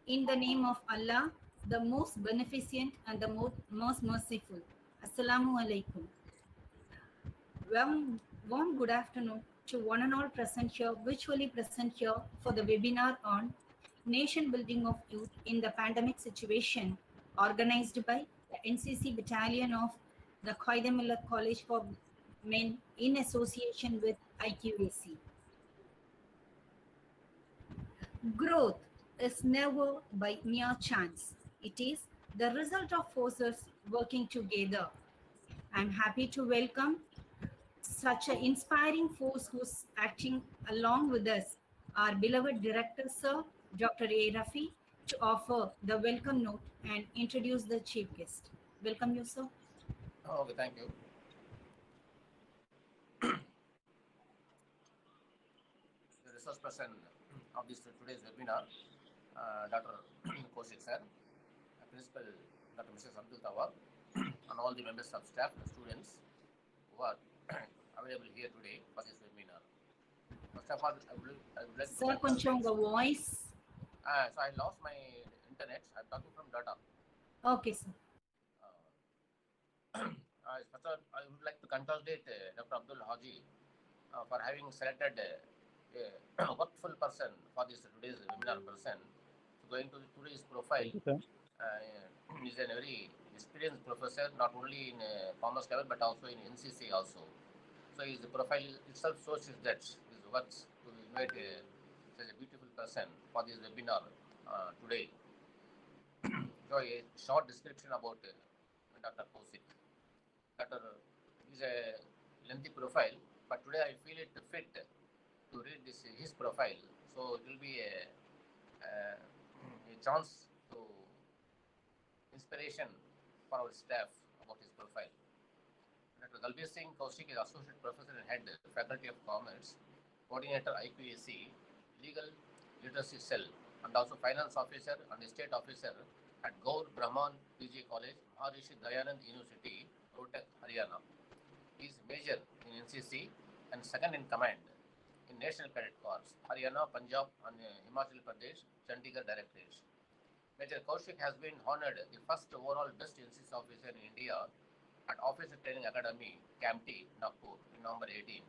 In the name of Allah, the most beneficent and the most merciful. Assalamu alaikum. Warm good afternoon to one and all present here, virtually present here for the webinar on Nation Building of Youth in the Pandemic Situation, organized by the NCC Battalion of the Quaide Milleth College for Men in association with IQAC. Growth is never by mere chance. It is the result of forces working together. I'm happy to welcome such an inspiring force who's acting along with us, our beloved director, Sir Dr. A. Rafi, to offer the welcome note and introduce the chief guest. Welcome you, sir. Okay, thank you. The resource person of this today's webinar, Dr. Kaushik sir, Principal Dr. Mrs. Abdul Tawab, and all the members of staff and students who are available here today for this webinar. First of all, I would like to Sir, koncham voice. So I lost my internet. I'm talking from data. Okay, sir. First of all, I would like to congratulate Dr. Abdul Haji for having selected a workful person for this today's webinar person. So going to today's profile, is a very experienced professor, not only in commerce level but also in NCC also. So his profile itself shows that his works to invite such a beautiful person for this webinar today. So a short description about Dr. Kaushik. Dr. is a lengthy profile, but today I feel it fit to read his profile. So it will be a chance to inspiration for our staff about his profile. Dr. Dalbir Singh Kaushik is Associate Professor and Head, Faculty of Commerce, Coordinator IQAC, Legal Literacy Cell, and also Finance Officer and State Officer at Gaur Brahman PG College, Maharishi Dayanand University, Rohtak, Haryana. He is Major in NCC and second in command in National Cadet Corps, Haryana, Punjab, and Himachal Pradesh, Chandigarh Directorates. Major Kaushik has been honored the first overall Best NCC Officer in India at Officer Training Academy, CAMT, Nagpur, in November 18.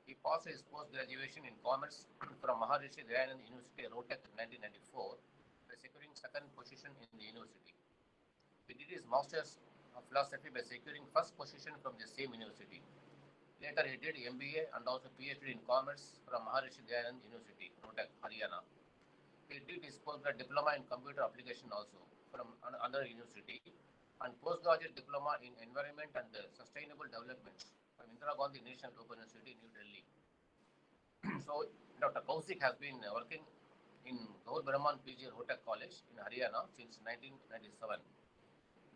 He passed his post-graduation in commerce from Maharishi Dayanand University, Rohtak, in 1994, by securing second position in the university. He did his master's of philosophy by securing first position from the same university. Later, he did MBA and also PhD in commerce from Maharishi Dayanand University, Rohtak, Haryana. He did his postgrad diploma in computer application also from another university and postgraduate diploma in environment and sustainable development from Indira Gandhi National Open University, New Delhi. So, Dr. Kaushik has been working in Gaur Brahman PG Rohtak College in Haryana since 1997.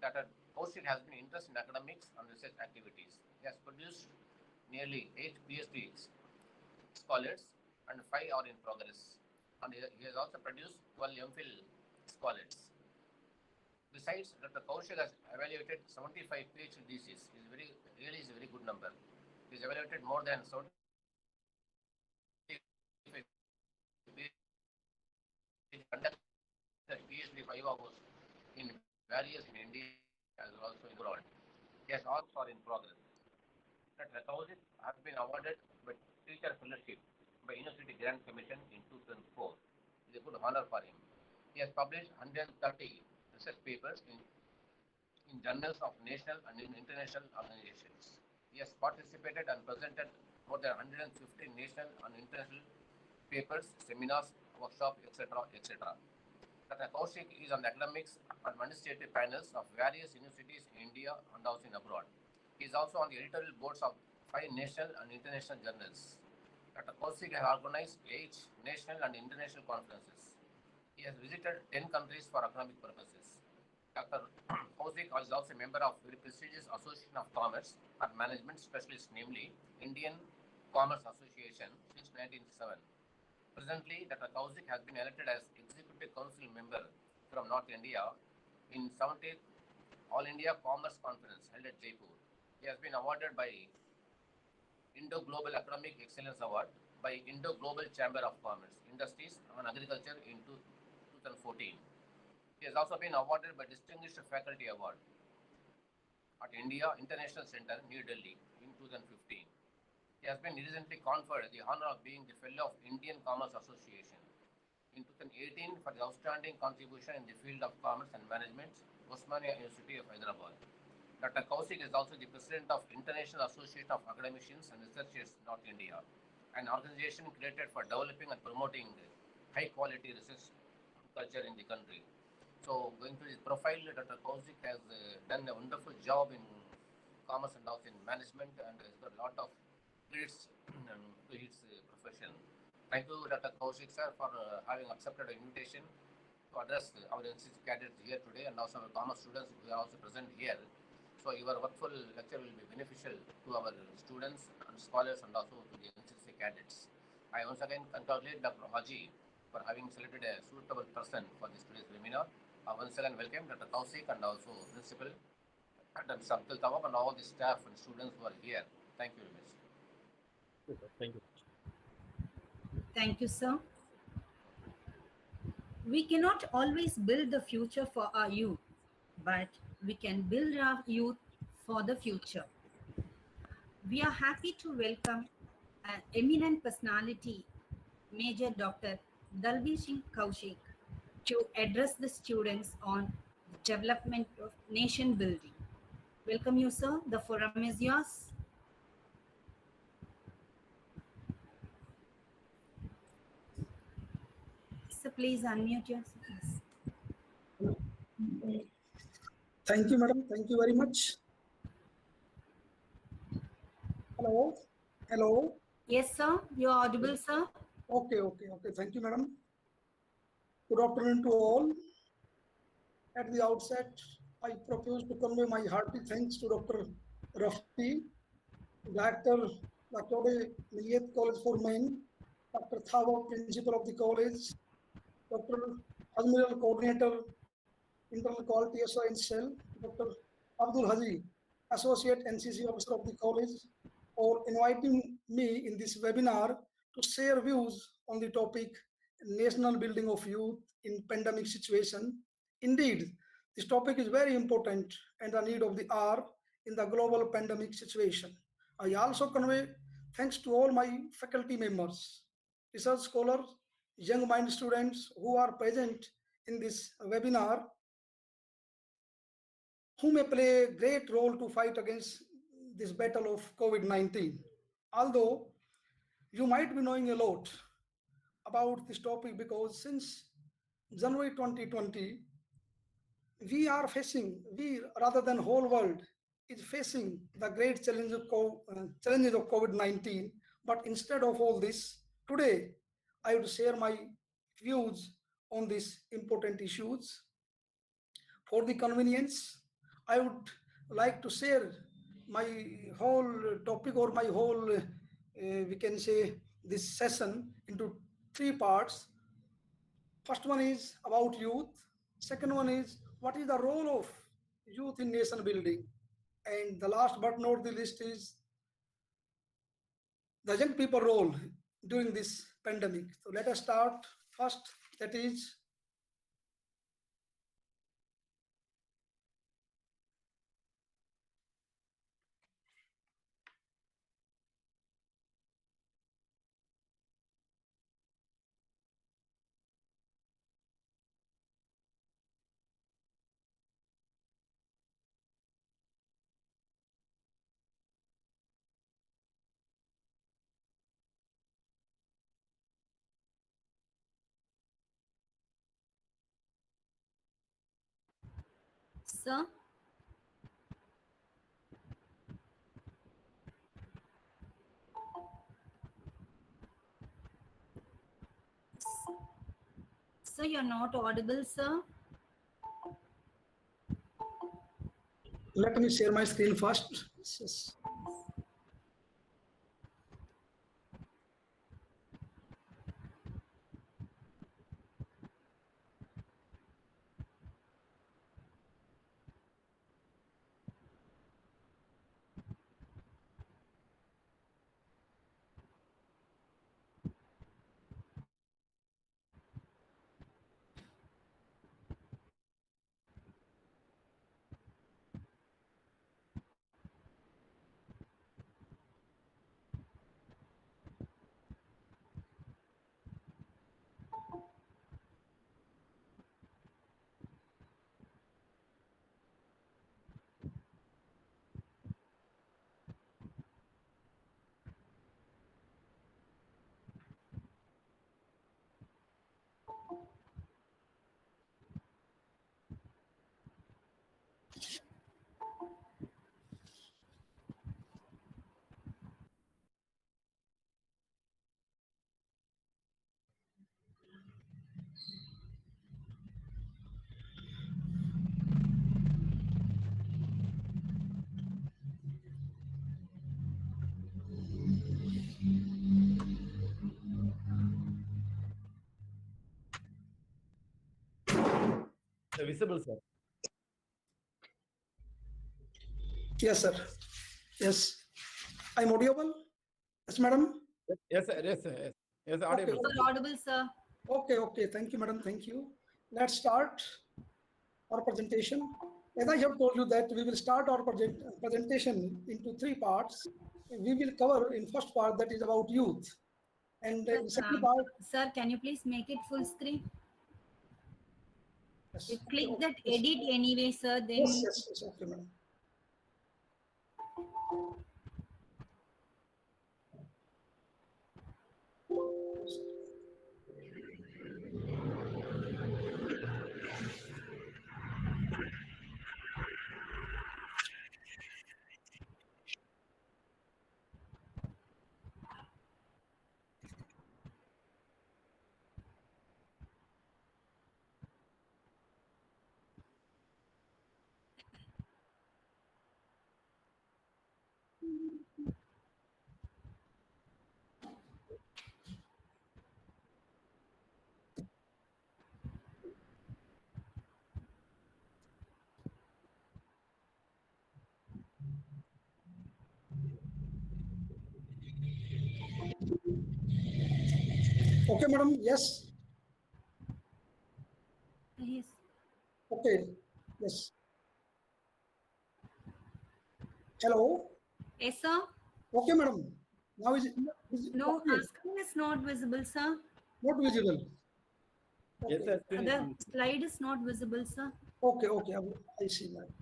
Dr. Kaushik has been interested in academics and research activities. He has produced nearly 8 PhD scholars and 5 are in progress. And he has also produced 12 MPhil scholars. Besides, Dr. Kaushik has evaluated 75 PhD theses. Really is a very good number. He has evaluated more than 75 conducted PhD 5 hours in various in India as well also in abroad. Yes, all are in progress. Dr. Kaushik has been awarded by Teacher Fellowship by University Grant Commission in 2004. It is a good honor for him. He has published 130 research papers in journals of national and international organizations. He has participated and presented more than 150 national and international papers, seminars, workshops, etc., etc. Dr. Kaushik is on the academics and administrative panels of various universities in India and also in abroad. He is also on the editorial boards of 5 national and international journals. Dr. Kaushik has organized 8 national and international conferences. He has visited 10 countries for academic purposes. Dr. Kaushik is also a member of very prestigious Association of Commerce and Management Specialists, namely Indian Commerce Association since 1907. Presently, Dr. Kaushik has been elected as Executive Council member from North India in 70th All India Commerce Conference held at Jaipur. He has been awarded by Indo Global Academic Excellence Award by Indo Global Chamber of Commerce, Industries and Agriculture in 2014. He has also been awarded by Distinguished Faculty Award at India International Center, New Delhi in 2015. He has been recently conferred the honor of being the Fellow of Indian Commerce Association in 2018 for his outstanding contribution in the field of commerce and management, Osmania University of Hyderabad. Dr. Kaushik is also the president of International Association of Academicians and Researchers North India, an organization created for developing and promoting high quality research culture in the country. So, going to his profile, Dr. Kaushik has done a wonderful job in commerce and also in management, and has got a lot of credits to his profession. Thank you, Dr. Kaushik sir, for having accepted our invitation to address our NCC cadets here today and also our commerce students who are also present here. So your workful lecture will be beneficial to our students and scholars and also to the NCC cadets. I once again congratulate Dr. Haji for having selected a suitable person for this today's webinar. Once again, welcome Dr. Kaushik and also Principal and Abdul Tawab and all the staff and students who are here. Thank you very much. Thank you. Thank you, sir. We cannot always build the future for our youth, but we can build our youth for the future. We are happy to welcome an eminent personality, Major Dr. Dalbir Singh Kaushik, to address the students on the development of nation building. Welcome you, sir. The forum is yours. So please unmute yourself. Thank you, madam. Thank you very much. Hello. Hello. Yes, sir. You're audible, sir. Okay. Thank you, madam. Good afternoon to all. At the outset, I propose to convey my hearty thanks to Dr. Rafi, Director, the Quaide Milleth College for Men, Dr. Thawa, Principal of the college, Dr. Admiral Coordinator, Internal Quality Assurance Cell, Dr. Abdul Haji, Associate NCC Officer of the college, for inviting me in this webinar to share views on the topic national building of youth in pandemic situation. Indeed, this topic is very important and the need of the hour in the global pandemic situation. I also convey thanks to all my faculty members, research scholars, young mind students who are present in this webinar, who may play a great role to fight against this battle of COVID-19. Although you might be knowing a lot about this topic because since January 2020, we rather than whole world is facing the great challenges of COVID-19. But instead of all this, today I would share my views on these important issues. For the convenience, I would like to share my whole topic or my whole, we can say, this session into three parts. First one is about youth. Second one is what is the role of youth in nation building. And the last but not the least is the young people role during this pandemic. So let us start first, that is Sir, sir, you're not audible, sir. let me share my screen first. Yes. Visible, sir. Yes, sir. Yes. I'm audible? Yes, madam? Yes, sir. Yes, sir. Yes. Yes, audible. Okay. Sir, audible, sir. Okay. Thank you, madam. Thank you. Let's start our presentation. As I have told you that we will start our presentation into three parts. We will cover in first part that is about youth. And in second part, Sir, can you please make it full screen? yes, You click okay, that yes, edit anyway, sir. Then yes, okay, madam. Okay, madam. Yes. yes. Okay. Yes. Hello. Yes, sir. Okay, madam. Now is No, okay. screen is not visible, sir. Not visible. Yes, Okay. sir. Screen is The on. slide is not visible, sir. Okay. I see, madam.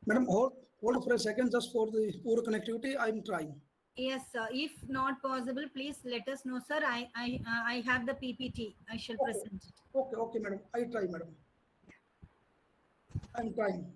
Madam, hold for a second just for the poor connectivity. I'm trying. Yes, sir. If not possible, please let us know, sir. I have the PPT. I shall Okay. present it. Okay, madam. I try, madam. I'm trying.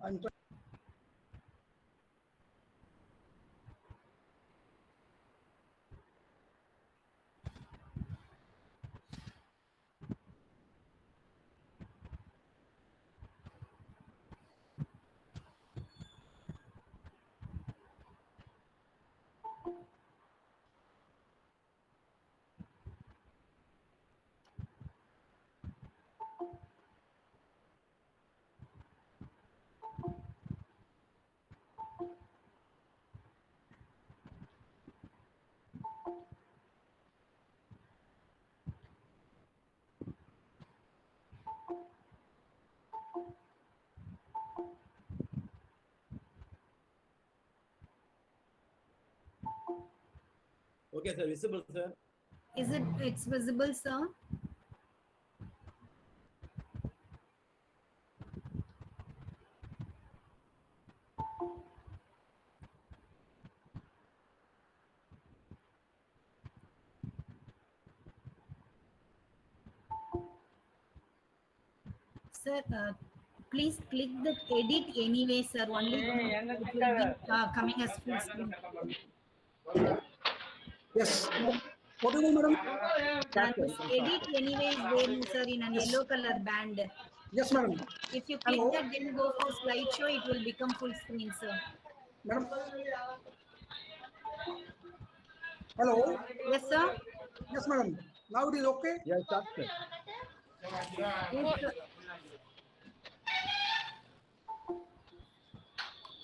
Okay, sir. Visible, sir. It's visible, sir? Sir, please click that edit anyway, sir. Only then it will be coming as full screen. Yes. What is it, madam? This edit anyway is there, sir, in an yellow color band. Yes, madam. If you click Hello, that, then go for slideshow, it will become full screen, sir. madam. Hello. Yes, sir. Yes, madam. Now it is okay. Yeah, start, sir. If,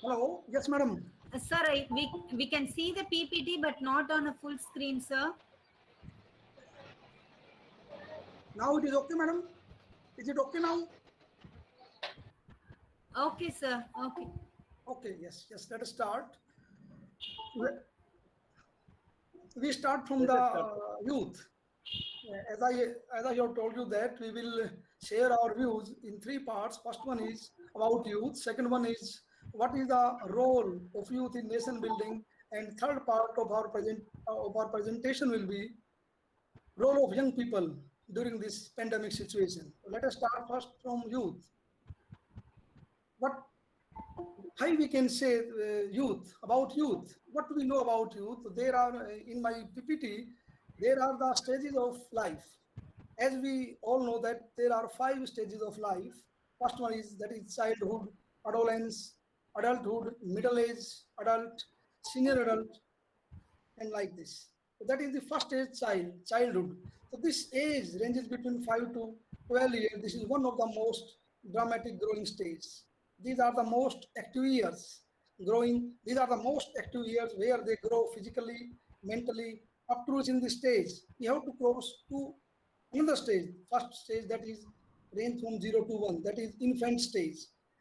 Hello. Yes, madam. sir, we can see the PPT, but not on a full screen, sir. Now it is okay, madam. Is it okay now? Okay, sir. Okay. Okay. Yes. Let us start. We start from Let the us start. youth. As I have told you that we will share our views in three parts. First one is about youth. Second one is what is the role of youth in nation building, and third part of our presentation will be role of young people during this pandemic situation. Let us start first from youth. What how we can say youth, about youth, what do we know about youth? There are in my PPT, there are the stages of life. As we all know that there are 5 stages of life. First one is, that is childhood, adolescence, adulthood, middle age, adult, senior adult, and like this. So that is the first stage, childhood. So this age ranges between 5 to 12 years. This is one of the most dramatic growing stages. These are the most active years growing. These are the most active years where they grow physically, mentally. Up to reaching this stage, we have to cross to another stage. First stage, that is range from 0 to 1. That is infant stage.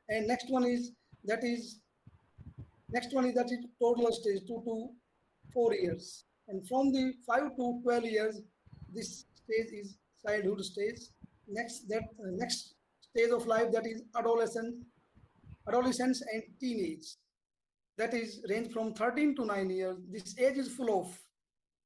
And next one is that is toddler stage, 2 to 4 years. And from the 5 to 12 years, this stage is childhood stage. Next stage of life, that is adolescence and teenage. That is range from 13 to 9 years. This age is full of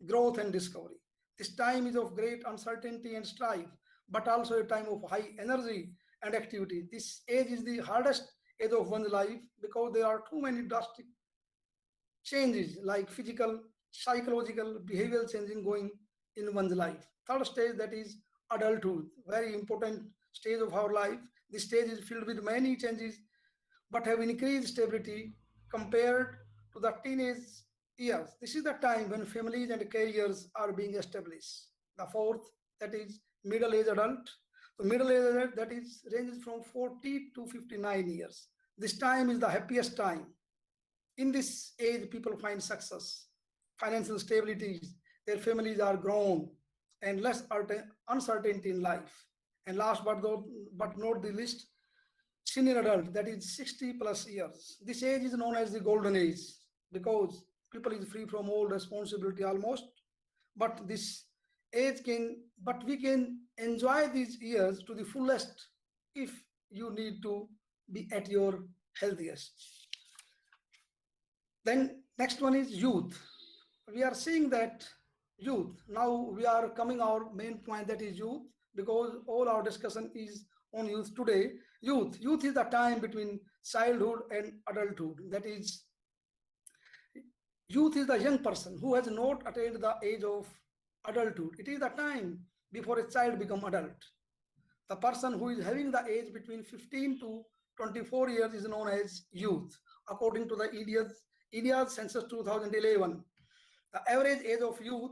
growth and discovery. This time is of great uncertainty and strife, but also a time of high energy and activity. This age is the hardest age of one's life because there are too many drastic changes like physical, psychological, behavioral changing going in one's life. Third stage, that is adulthood, very important stage of our life. This stage is filled with many changes but have increased stability compared to the teenage years. This is the time when families and careers are being established. The fourth, that is middle-aged adult. So middle-aged adult, that is ranges from 40 to 59 years. This time is the happiest time. In this age, people find success, financial stability, their families are grown, and less uncertainty in life. And last but not the least, senior adult, that is 60 plus years. This age is known as the golden age because people is free from all responsibility almost. But this but we can enjoy these years to the fullest if you need to be at your healthiest. Then next one is youth. We are seeing that youth. Now we are coming our main point, that is youth, because all our discussion is on youth today. Youth is the time between childhood and adulthood. That is, youth is the young person who has not attained the age of adulthood. It is the time before a child become adult. The person who is having the age between 15 to 24 years is known as youth. According to the India's census 2011, the average age of youth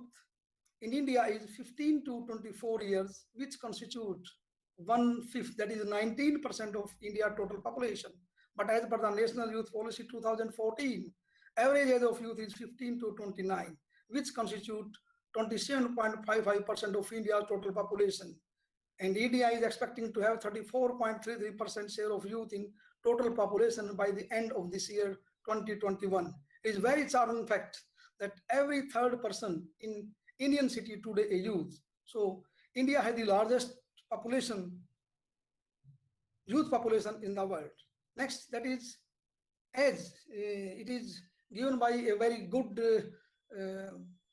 in India is 15 to 24 years, which constitute 1/5, that is 19% of India total population. But as per the National Youth Policy 2014, average age of youth is 15 to 29, which constitute 27.55% of India's total population. And India is expecting to have 34.33% share of youth in total population by the end of this year, 2021. It is very charming fact that every third person in Indian city today a youth. So India has the largest youth population in the world. Next, that is age. It is given by a very good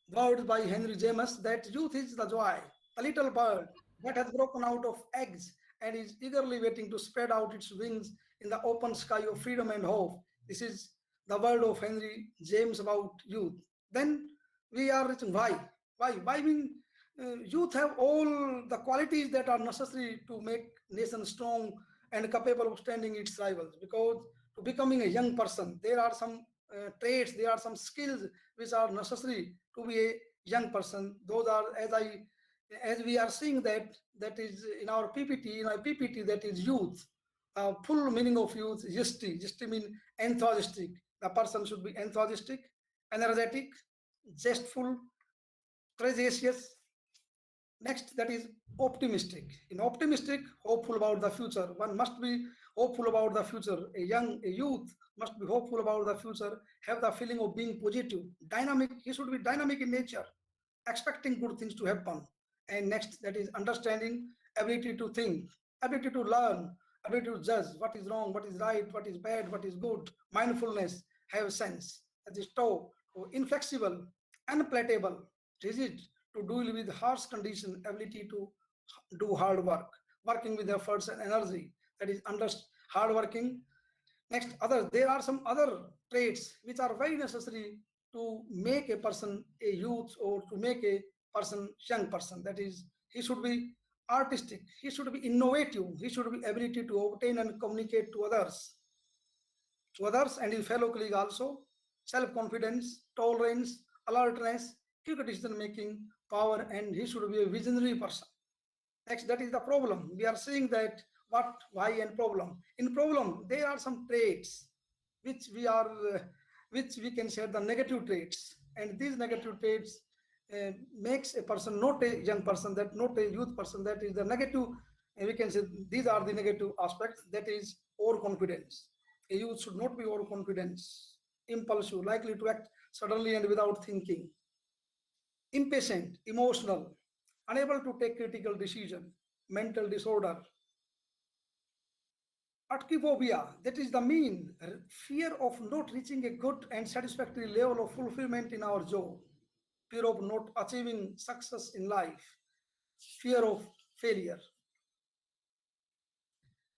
word by Henry James that youth is the joy, a little bird that has broken out of eggs and is eagerly waiting to spread out its wings in the open sky of freedom and hope. This is the word of Henry James about youth. Then we are reaching why. Why mean youth have all the qualities that are necessary to make nation strong and capable of standing its rivals. Because to becoming a young person, there are some traits, there are some skills which are necessary to be a young person. Those are, as we are seeing that is in our PPT, in our PPT, that is youth. Full meaning of youth, yasti. Yasti means enthusiastic. The person should be enthusiastic, energetic, zestful, courageous. Next, that is optimistic. In optimistic, hopeful about the future. One must be hopeful about the future. A youth must be hopeful about the future, have the feeling of being positive, dynamic. He should be dynamic in nature, expecting good things to happen. And next, that is understanding, ability to think, ability to learn, ability to judge what is wrong, what is right, what is bad, what is good, mindfulness, have sense, that is toe, inflexible, unpalatable, rigid, to deal with harsh condition, ability to do hard work, working with efforts and energy, that is under hard working. Next, other there are some other traits which are very necessary to make a person a youth or to make a person young person. That is, he should be artistic, he should be innovative, he should be ability to obtain and communicate to others and his fellow colleague also, self-confidence, tolerance, alertness, quick decision making, power, and he should be a visionary person. Next, that is the problem. We are seeing that what, why, and problem. In problem, there are some traits which which we can say the negative traits, and these negative traits makes a person not a young person, that not a youth person. That is the negative. We can say these are the negative aspects. That is overconfidence. A youth should not be overconfident, impulsive, likely to act suddenly and without thinking, impatient, emotional, unable to take critical decision, mental disorder, Atkiphobia, that is the mean fear of not reaching a good and satisfactory level of fulfillment in our job, fear of not achieving success in life, fear of failure.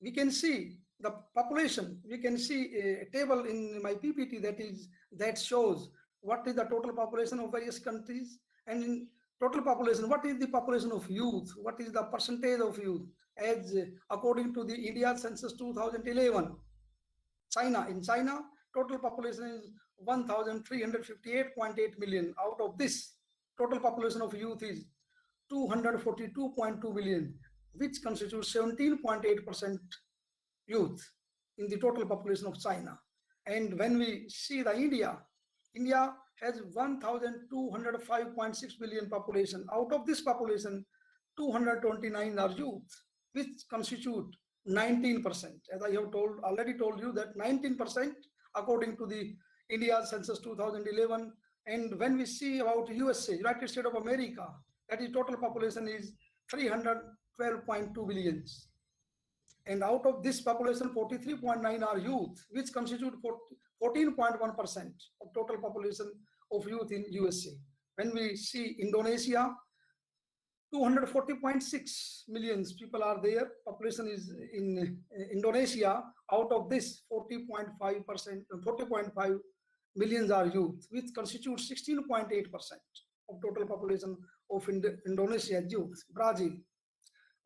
We can see the population. We can see a table in my PPT that shows what is the total population of various countries, and in total population, what is the population of youth, what is the percentage of youth, as according to the India census 2011. In China, total population is 1,358.8 million. Out of this, total population of youth is 242.2 million, which constitutes 17.8% youth in the total population of China. And when we see the India has 1,205.6 million population. Out of this population, 229 are youth, which constitute 19%. As I have already told you that 19% according to the India census 2011. And when we see about USA, United States of America, that is total population is 312.2 billions. And out of this population, 43.9 are youth, which constitute 14.1% of total population of youth in USA. When we see Indonesia, 240.6 millions people are there. Population is in Indonesia. Out of this, 40.5 millions are youth, which constitutes 16.8% of total population of Indonesia youth. Brazil,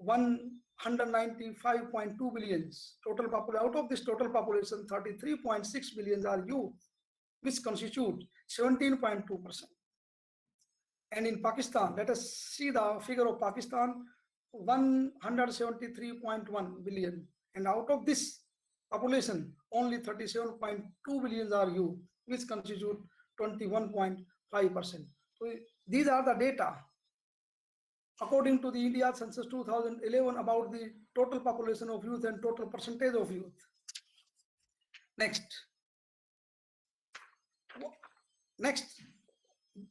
195.2 billions total population. Out of this total population, 33.6 billions are youth, which constitute 17.2%. And in Pakistan, let us see the figure of Pakistan, 173.1 billion. And out of this population, only 37.2 billion are youth, which constitute 21.5%. So these are the data according to the India census 2011 about the total population of youth and total percentage of youth. Next,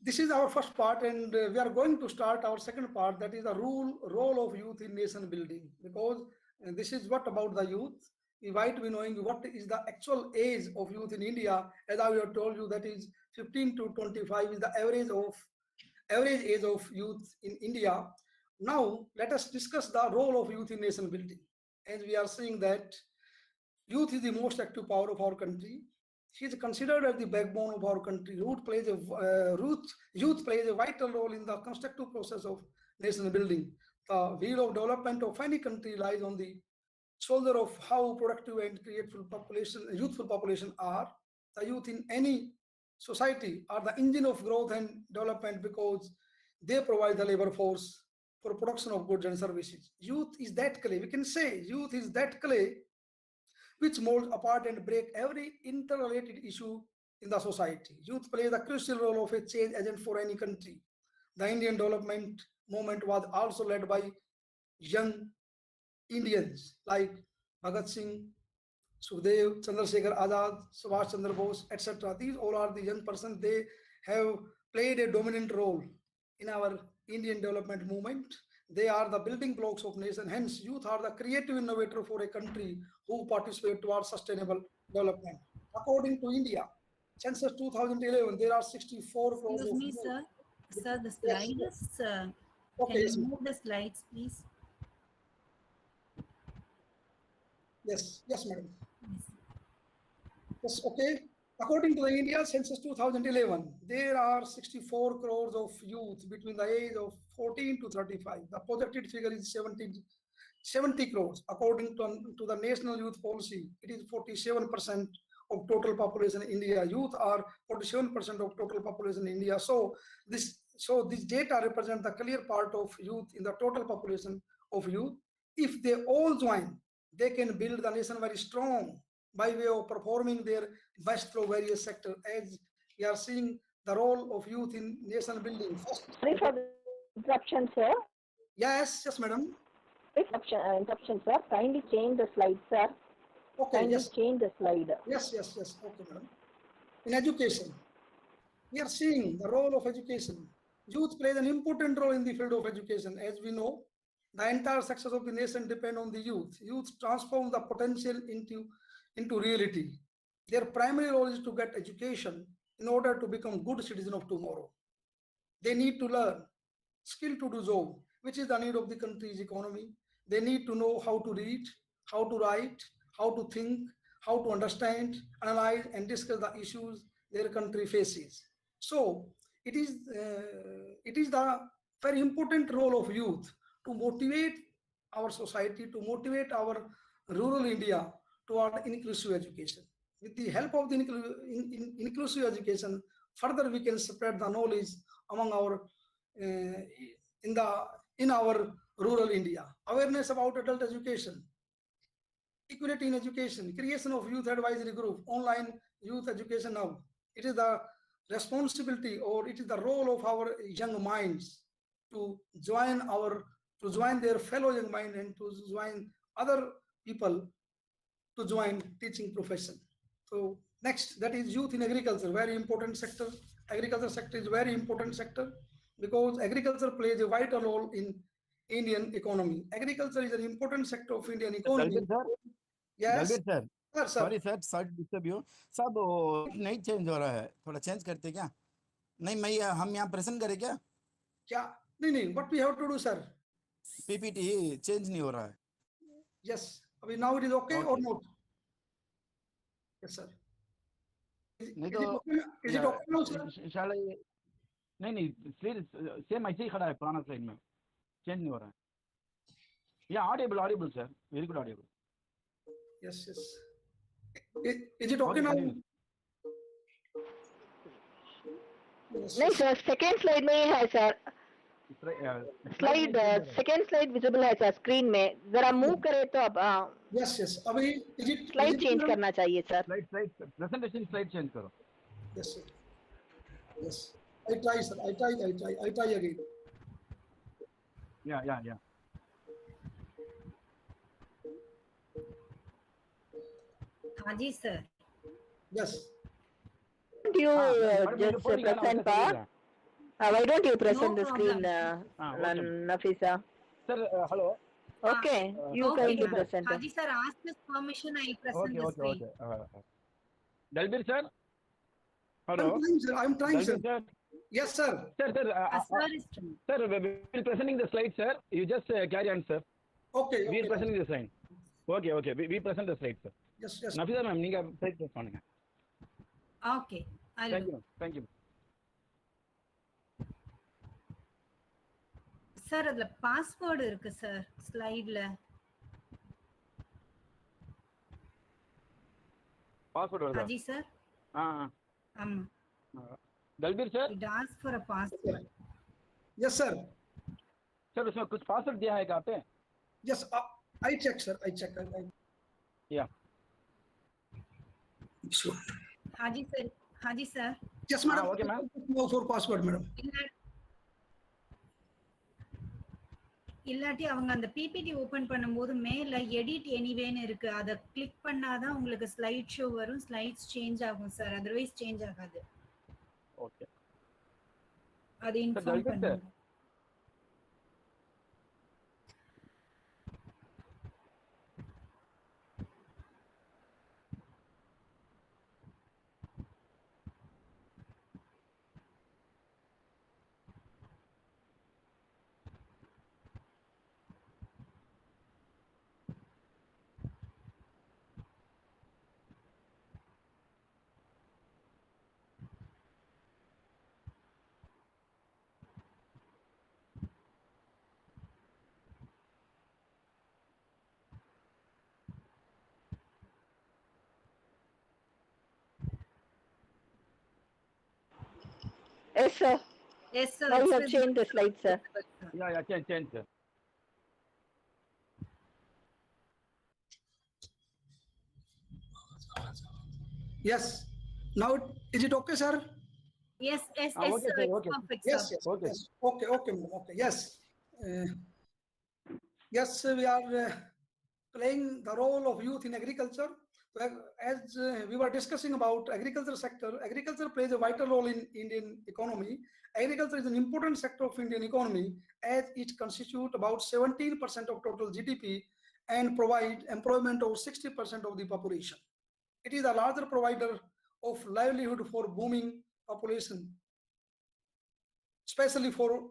this is our first part, and we are going to start our second part, that is the role of youth in nation building, because this is what about the youth. We might be knowing what is the actual age of youth in India. As I have told you, that is 15 to 25 is the average age of youth in India. Now let us discuss the role of youth in nation building. As we are seeing that youth is the most active power of our country. He is considered as the backbone of our country. Youth plays a vital role in the constructive process of nation building. The wheel of development of any country lies on the shoulder of how productive and youthful population are. The youth in any society are the engine of growth and development, because they provide the labor force for production of goods and services. Youth is that clay. We can say youth is that clay which molds apart and break every interrelated issue in the society. Youth plays a crucial role of a change agent for any country. The Indian development movement was also led by young Indians like Bhagat Singh, Sukhdev, Chandrasekhar Azad, Subhash Chandra Bose, etc. These all are the young persons. They have played a dominant role in our Indian development movement. They are the building blocks of nation. Hence, youth are the creative innovator for a country who participate towards sustainable development. According to India, census 2011, there are 64 crores Excuse of me, youth. sir. Sir, the Yes, slide is. okay, Can yes, you move the slides, please? yes, madam. Yes. Yes, okay. According to the India census 2011, there are 64 crores of youth between the age of 14 to 35. The projected figure is 70 crores. According to the National Youth Policy, it is 47% of total population in India. Youth are 47% of total population in India. So this data represent the clear part of youth in the total population of youth. If they all join, they can build the nation very strong by way of performing their best through various sectors. As we are seeing the role of youth in nation building. First, Sorry for the interruption, sir. yes, madam. Interruption, sir. Kindly change the slide, sir. Okay, Kindly yes, change the slide. yes. Okay, madam. In education, we are seeing the role of education. Youth plays an important role in the field of education. As we know, the entire success of the nation depends on the youth. Youth transform the potential into reality. Their primary role is to get education in order to become good citizen of tomorrow. They need to learn skill to do so, which is the need of the country's economy. They need to know how to read, how to write, how to think, how to understand, analyze, and discuss the issues their country faces. So it is the very important role of youth to motivate our society, to motivate our rural India toward inclusive education. With the help of the inclusive education, further we can spread the knowledge among our in the in our rural India. Awareness about adult education, equality in education, creation of youth advisory group, online youth education now. It is the responsibility or it is the role of our young minds to join their fellow young mind and to join other people to join teaching profession. So next, that is youth in agriculture, very important sector. Agriculture sector is very important sector because agriculture plays a vital role in Indian economy. Agriculture is an important sector of Indian economy. Dalbir sir, Yes, Dalbir sir, sir. sorry to disturb you. सब वो नहीं change हो रहा है, थोड़ा change करते क्या? नहीं मैं हम यहाँ प्रेजेंट करें क्या? क्या नहीं what we have to do, sir? PPT change नहीं हो रहा है. Yes, अभी now it is okay or not? Yes, sir. नहीं तो Is it okay now, sir? शाला नहीं फिर सेम ऐसे ही खड़ा है पुराना स्लाइड में, चेंज नहीं हो रहा है. Yeah, audible sir, very good audible. Yes. Is it okay now? Yes, नहीं सर, सेकेंड स्लाइड में ही है sir. Slide second slide visible है सर स्क्रीन में. जरा मूव करें तो अब yes. अभी is it स्लाइड चेंज करना चाहिए sir. Slide presentation slide change करो. Yes, sir. Yes. I try, sir. I try again. Yeah. हाँ जी sir. Yes. Do you just present part? Why don't you present the screen, Nafisa? Sir, hello. Okay, you Okay, kindly ma'am. present. Haji sir, ask this permission. I present the screen. Dalbir sir. Hello. I'm trying, sir. Dalbir sir. Yes, sir. Sir, Sir is true. sir, we're presenting the slide, sir. You just carry on, sir. Okay. We're presenting the slide. Okay. We present the slide, sir. Yes. Nafisa ma'am, நீங்க slide press பண்ணுங்க. Okay. I'll Thank do. you. Thank you. Sir, அதுல password இருக்கு sir ஸ்லைட்ல. Password வருதா? Haji sir. ஆமா. Dalbir sir. It asks for a password. Yes, sir. Sir, उसमें कुछ password दिया है क्या पे? Yes, I check, sir. I check. Yeah. Sure. Haji sir. Yes, madam. Okay, ma'am. No for password, madam. இல்லாட்டி அவங்க அந்த பிபிடி ஓபன் பண்ணும்போது மேல எடிட் எனிவேன்னு இருக்கு. அத கிளிக் பண்ணாதான் உங்களுக்கு ஸ்லைட் ஷோ வரும். ஸ்லைட்ஸ் சேஞ்ச் ஆகும் சார். அதர்வைஸ் சேஞ்ச் ஆகாது. Okay. அது இன்ஃபார்ம் பண்ணுங்க. Yes, sir. Yes, sir. Now you It's have visible. changed the slide, sir. Sir. Yeah, change, sir. Yes. Now, is it okay, sir? Yes, yes, Okay, yes, sir, sir. It's okay. perfect, sir. Yes, yes, Okay. yes. Okay, madam. Okay, yes. Uh, yes, we are playing the role of youth in agriculture. As we were discussing about agriculture sector, agriculture plays a vital role in Indian economy. Agriculture is an important sector of Indian economy as it constitutes about 17% of total GDP and provide employment of 60% of the population. It is a larger provider of livelihood for booming population, especially for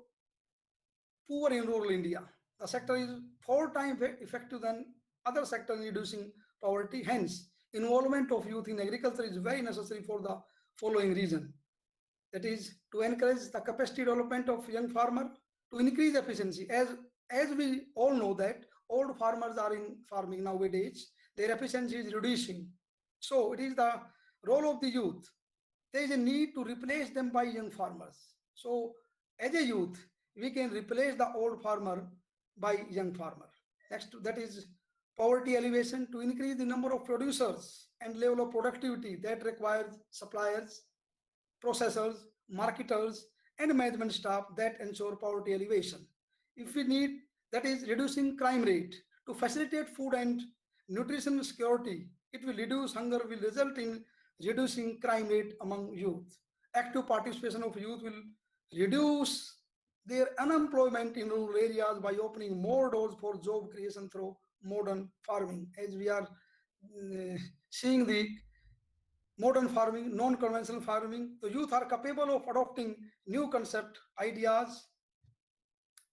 poor in rural India. The sector is 4 times effective than other sectors in reducing poverty. Hence, involvement of youth in agriculture is very necessary for the following reason. That is to encourage the capacity development of young farmer, to increase efficiency. As we all know that old farmers are in farming nowadays, their efficiency is reducing. So it is the role of the youth. There is a need to replace them by young farmers. So as a youth, we can replace the old farmer by young farmer. Next, that is poverty elevation, to increase the number of producers and level of productivity that requires suppliers, processors, marketers, and management staff that ensure poverty elevation. If we need, that is reducing crime rate, to facilitate food and nutrition security, it will reduce hunger, will result in reducing crime rate among youth. Active participation of youth will reduce their unemployment in rural areas by opening more doors for job creation through modern farming. As we are seeing the modern farming, non-conventional farming, the youth are capable of adopting new concept, ideas,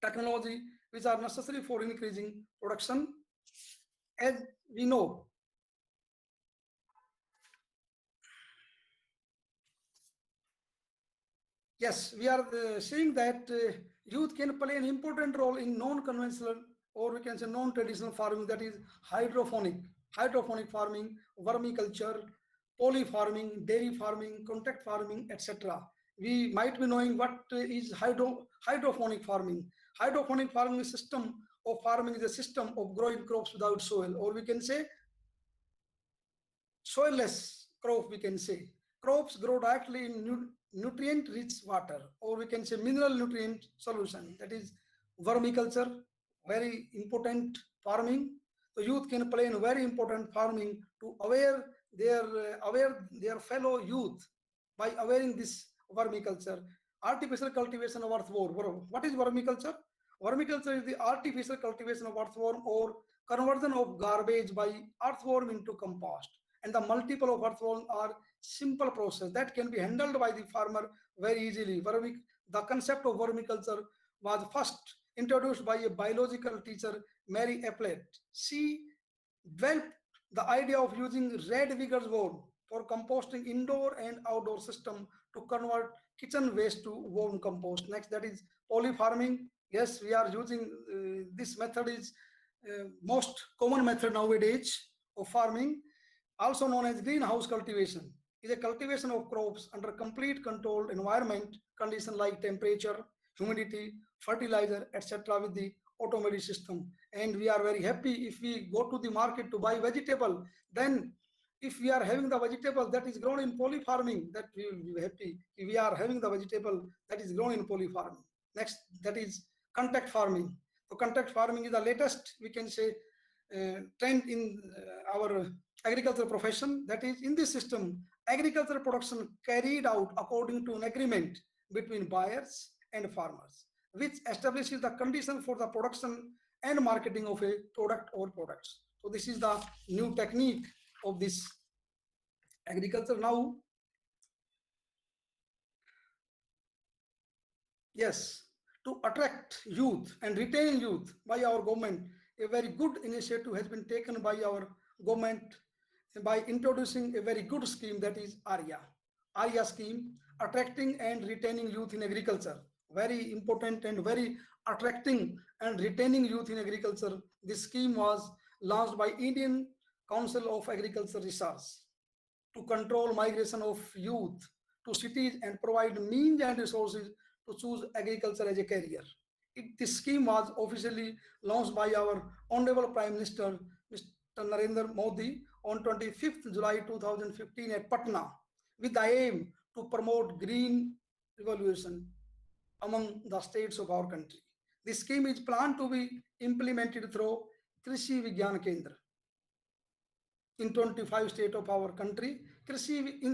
technology, which are necessary for increasing production. As we know, yes, we are seeing that youth can play an important role in non-conventional, or we can say non-traditional farming, that is hydroponic farming, vermiculture, poly farming, dairy farming, contact farming, etc. We might be knowing what is hydroponic farming. Hydroponic farming system of farming is a system of growing crops without soil, or we can say soilless crop, we can say. Crops grow directly in nutrient rich water, or we can say mineral nutrient solution, that is vermiculture, very important farming. So youth can play a very important farming to aware their fellow youth by awareing this vermiculture. Artificial cultivation of earthworm. What is vermiculture? Vermiculture is the artificial cultivation of earthworm, or conversion of garbage by earthworm into compost. And the multiple of earthworm are simple process that can be handled by the farmer very easily. The concept of vermiculture was first introduced by a biological teacher, Mary Applett. She developed the idea of using red vigor's worm for composting indoor and outdoor system to convert kitchen waste to worm compost. Next, that is poly farming. Yes, we are using this method is most common method nowadays of farming, also known as greenhouse cultivation, is a cultivation of crops under complete controlled environment condition like temperature, humidity, fertilizer, etc. with the automated system. And we are very happy if we go to the market to buy vegetable, then if we are having the vegetable that is grown in poly farming, that we will be happy. If we are having the vegetable that is grown in poly farming. Next, that is contact farming. So contact farming is the latest, we can say, trend in our agriculture profession. That is, in this system, agricultural production carried out according to an agreement between buyers and farmers, which establishes the condition for the production and marketing of a product or products. So this is the new technique of this agriculture now. Yes, to attract youth and retain youth by our government, a very good initiative has been taken by our government by introducing a very good scheme, that is ARIA. ARIA scheme, attracting and retaining youth in agriculture. Very important and very attracting and retaining youth in agriculture. This scheme was launched by Indian Council of Agriculture Research to control migration of youth to cities and provide means and resources to choose agriculture as a career. This scheme was officially launched by our Honorable Prime Minister, Mr. Narendra Modi, on 25th July 2015 at Patna, with the aim to promote green revolution among the states of our country. This scheme is planned to be implemented through Krishi Vigyan Kendra in 25 states of our country.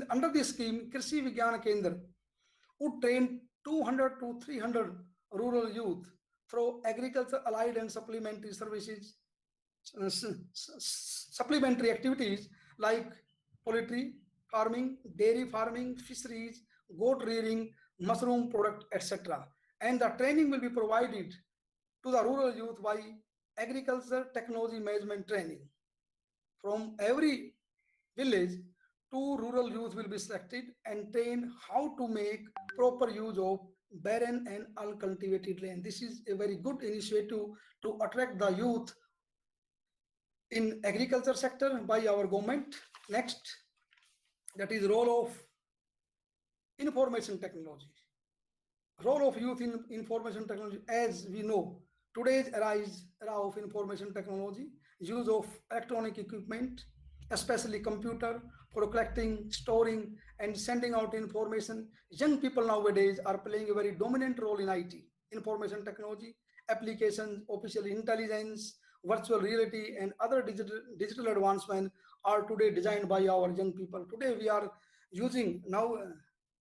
Under this scheme, Krishi Vigyan Kendra would train 200 to 300 rural youth through agriculture allied and supplementary services, supplementary activities like poultry farming, dairy farming, fisheries, goat rearing, mushroom product, etc. And the training will be provided to the rural youth by agriculture technology management training. From every village, 2 rural youth will be selected and trained how to make proper use of barren and uncultivated land. This is a very good initiative to attract the youth in agriculture sector by our government. Next, that is role of information technology. Role of youth in information technology. As we know, today's era of information technology, use of electronic equipment, especially computer, for collecting, storing, and sending out information. Young people nowadays are playing a very dominant role in IT, information technology, applications, official intelligence, virtual reality, and other digital advancements are today designed by our young people. Today we are using now.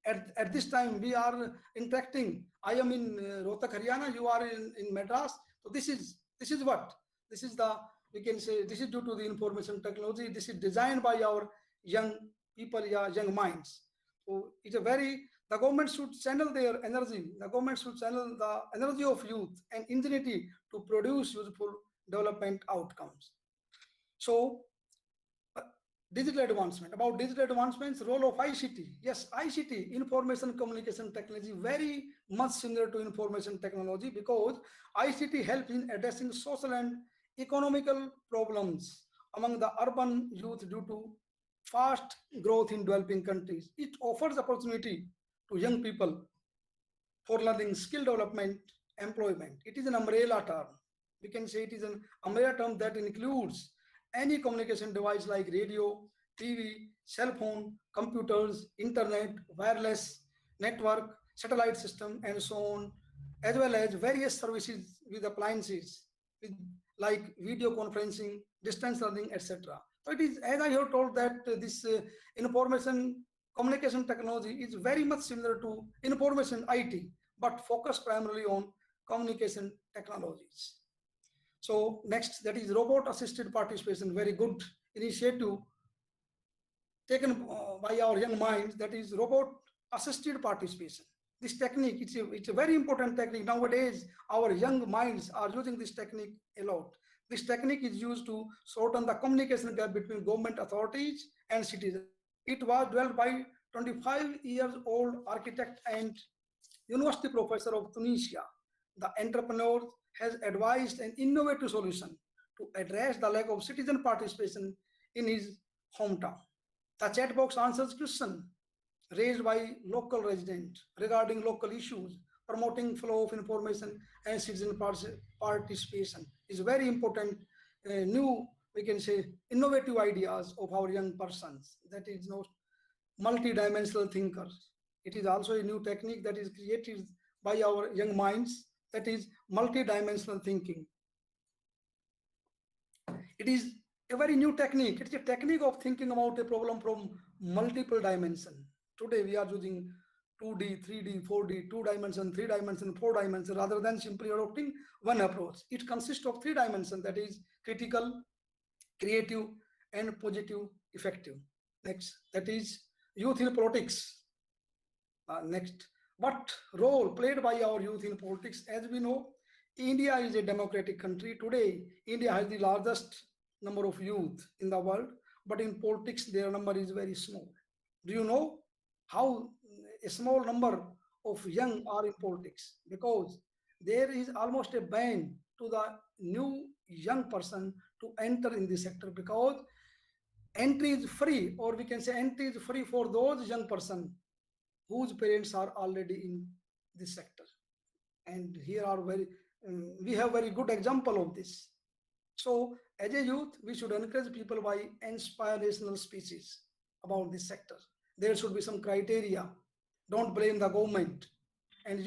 At this time, we are interacting. I am in Rohtak, Haryana. You are in Madras. So this is what this is the we can say this is due to the information technology. This is designed by our young people, young minds. So it's a very the government should channel their energy. The government should channel the energy of youth and ingenuity to produce useful development outcomes. So digital advancement. About digital advancements, role of ICT. Yes, ICT, information communication technology, very much similar to information technology because ICT helps in addressing social and economical problems among the urban youth due to fast growth in developing countries. It offers opportunity to young people for learning, skill development, employment. It is an umbrella term. We can say it is an umbrella term that includes any communication device like radio, TV, cell phone, computers, internet, wireless network, satellite system, and so on, as well as various services with appliances, with like video conferencing, distance learning, etc. So it is, as I have told, that this information communication technology is very much similar to information IT, but focused primarily on communication technologies. So next, that is robot assisted participation, very good initiative taken by our young minds, that is robot assisted participation. This technique, it's a very important technique. Nowadays, our young minds are using this technique a lot. This technique is used to shorten the communication gap between government authorities and citizens. It was developed by 25 years old architect and university professor of Tunisia. The entrepreneur has advised an innovative solution to address the lack of citizen participation in his hometown. The chat box answers questions raised by local residents regarding local issues, promoting flow of information and citizen participation is very important. New, we can say, innovative ideas of our young persons. That is no multi-dimensional thinkers. It is also a new technique that is created by our young minds, that is multi-dimensional thinking. It is a very new technique. It is a technique of thinking about a problem from multiple dimensions. Today we are using 2D, 3D, 4D, 2 dimension, 3 dimension, 4 dimension, rather than simply adopting one approach. It consists of 3 dimensions, that is critical, creative, and positive, effective. Next, that is youth in politics. Next, what role played by our youth in politics? As we know, India is a democratic country. Today, India has the largest number of youth in the world, but in politics, their number is very small. Do you know how a small number of young are in politics? Because there is almost a ban to the new young person to enter in this sector, because entry is free, or we can say entry is free for those young person whose parents are already in this sector. And here are we have very good example of this. So as a youth, we should encourage people by inspirational speeches about this sector. There should be some criteria. Don't blame the government. And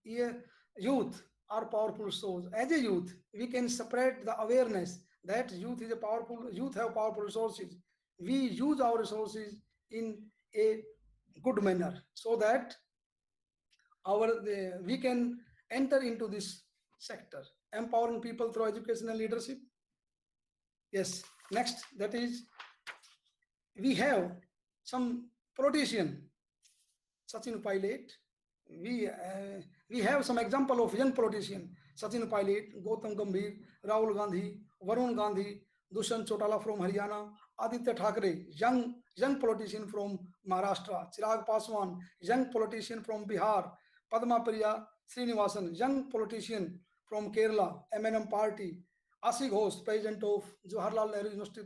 yeah, youth are powerful souls. As a youth, we can spread the awareness that youth have powerful resources. We use our resources in a good manner so that we can enter into this sector, empowering people through education and leadership. Yes, next, that is, we have some politician, Sachin Pilot. We have some example of young politician, Sachin Pilot, Gautam Gambhir, Rahul Gandhi, Varun Gandhi, Dushyant Chautala from Haryana, Aditya Thackeray, young politician from Maharashtra, Chirag Paswan, young politician from Bihar, Padma Priya Srinivasan, young politician from Kerala, MNM party, Asik Ghosh, president of Jawaharlal Nehru University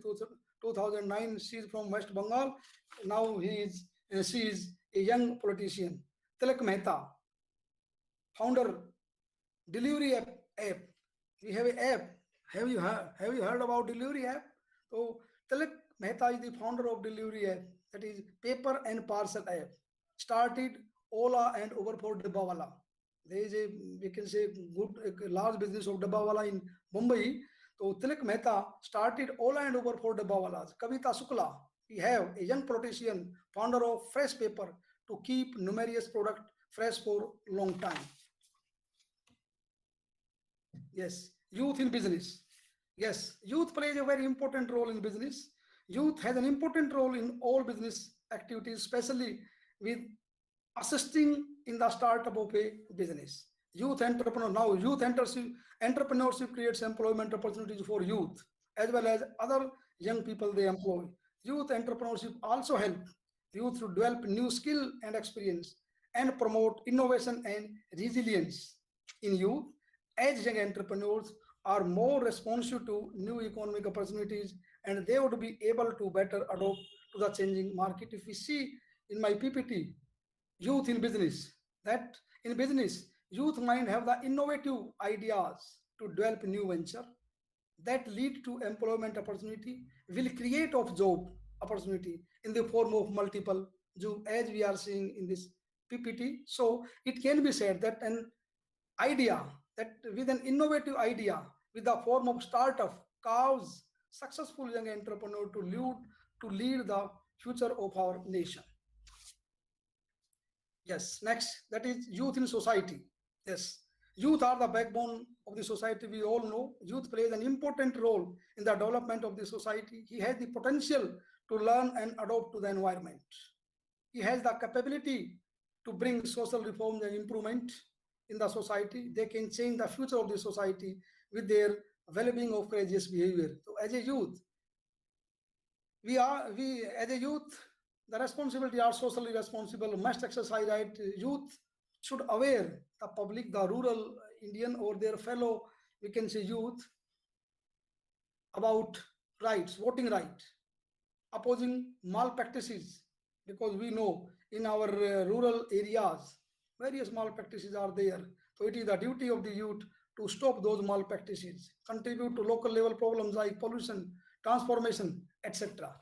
2009, she is from West Bengal. Now she is a young politician. Tilak Mehta, founder, delivery app. We have an app. Have you heard about delivery app? So Tilak Mehta is the founder of delivery app, that is paper and parcel app. Started Ola and Uber for Dabbawala. There is we can say, a large business of Dabbawala in Mumbai. So Tilak Mehta started Ola and Uber for Dabbawalas. Kavita Sukla, we have a young politician, founder of Fresh Paper, to keep numerous product fresh for long time. Yes, youth in business. Yes, youth plays a very important role in business. Youth has an important role in all business activities, especially with assisting in the startup of a business. Youth entrepreneurship creates employment opportunities for youth as well as other young people they employ. Youth entrepreneurship also help youth to develop new skill and experience and promote innovation and resilience in youth. As young entrepreneurs are more responsive to new economic opportunities and they would be able to better adapt to the changing market. If we see in my PPT, youth in business, that in business, youth might have the innovative ideas to develop new venture that lead to employment opportunity, will create of job opportunity in the form of multiple job, as we are seeing in this PPT. So it can be said that an idea, that with an innovative idea with the form of startup cause successful young entrepreneur to lead the future of our nation. Yes, next, that is youth in society. Yes, youth are the backbone of the society. We all know youth plays an important role in the development of the society. He has the potential to learn and adapt to the environment. He has the capability to bring social reforms and improvement in the society. They can change the future of the society with their well-being of courageous behavior. So as a youth, we as a youth, the responsibility are socially responsible, must exercise right. Youth should aware the public, the rural Indian or their fellow, we can say youth, about rights, voting right, opposing malpractices, because we know in our rural areas, various malpractices are there. So it is the duty of the youth to stop those malpractices, contribute to local level problems like pollution, transformation, etc.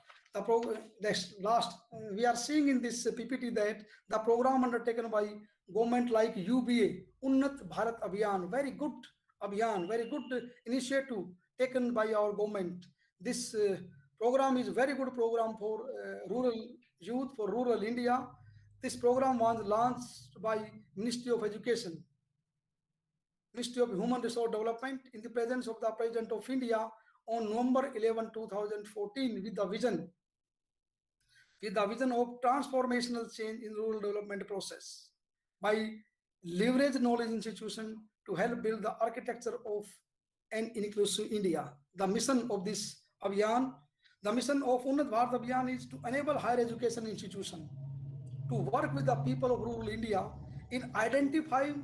We are seeing in this PPT that the program undertaken by government like UBA, Unnat Bharat Abhiyan, very good Abhiyan, very good initiative taken by our government. This program is very good program for rural youth, for rural India. This program was launched by Ministry of Education, Ministry of Human Resource Development in the presence of the President of India on November 11, 2014 with the vision of transformational change in rural development process by leverage knowledge institution to help build the architecture of an inclusive India. The mission of this Abhiyan, the mission of Unnat Bharat Abhiyan is to enable higher education institution to work with the people of rural India in identifying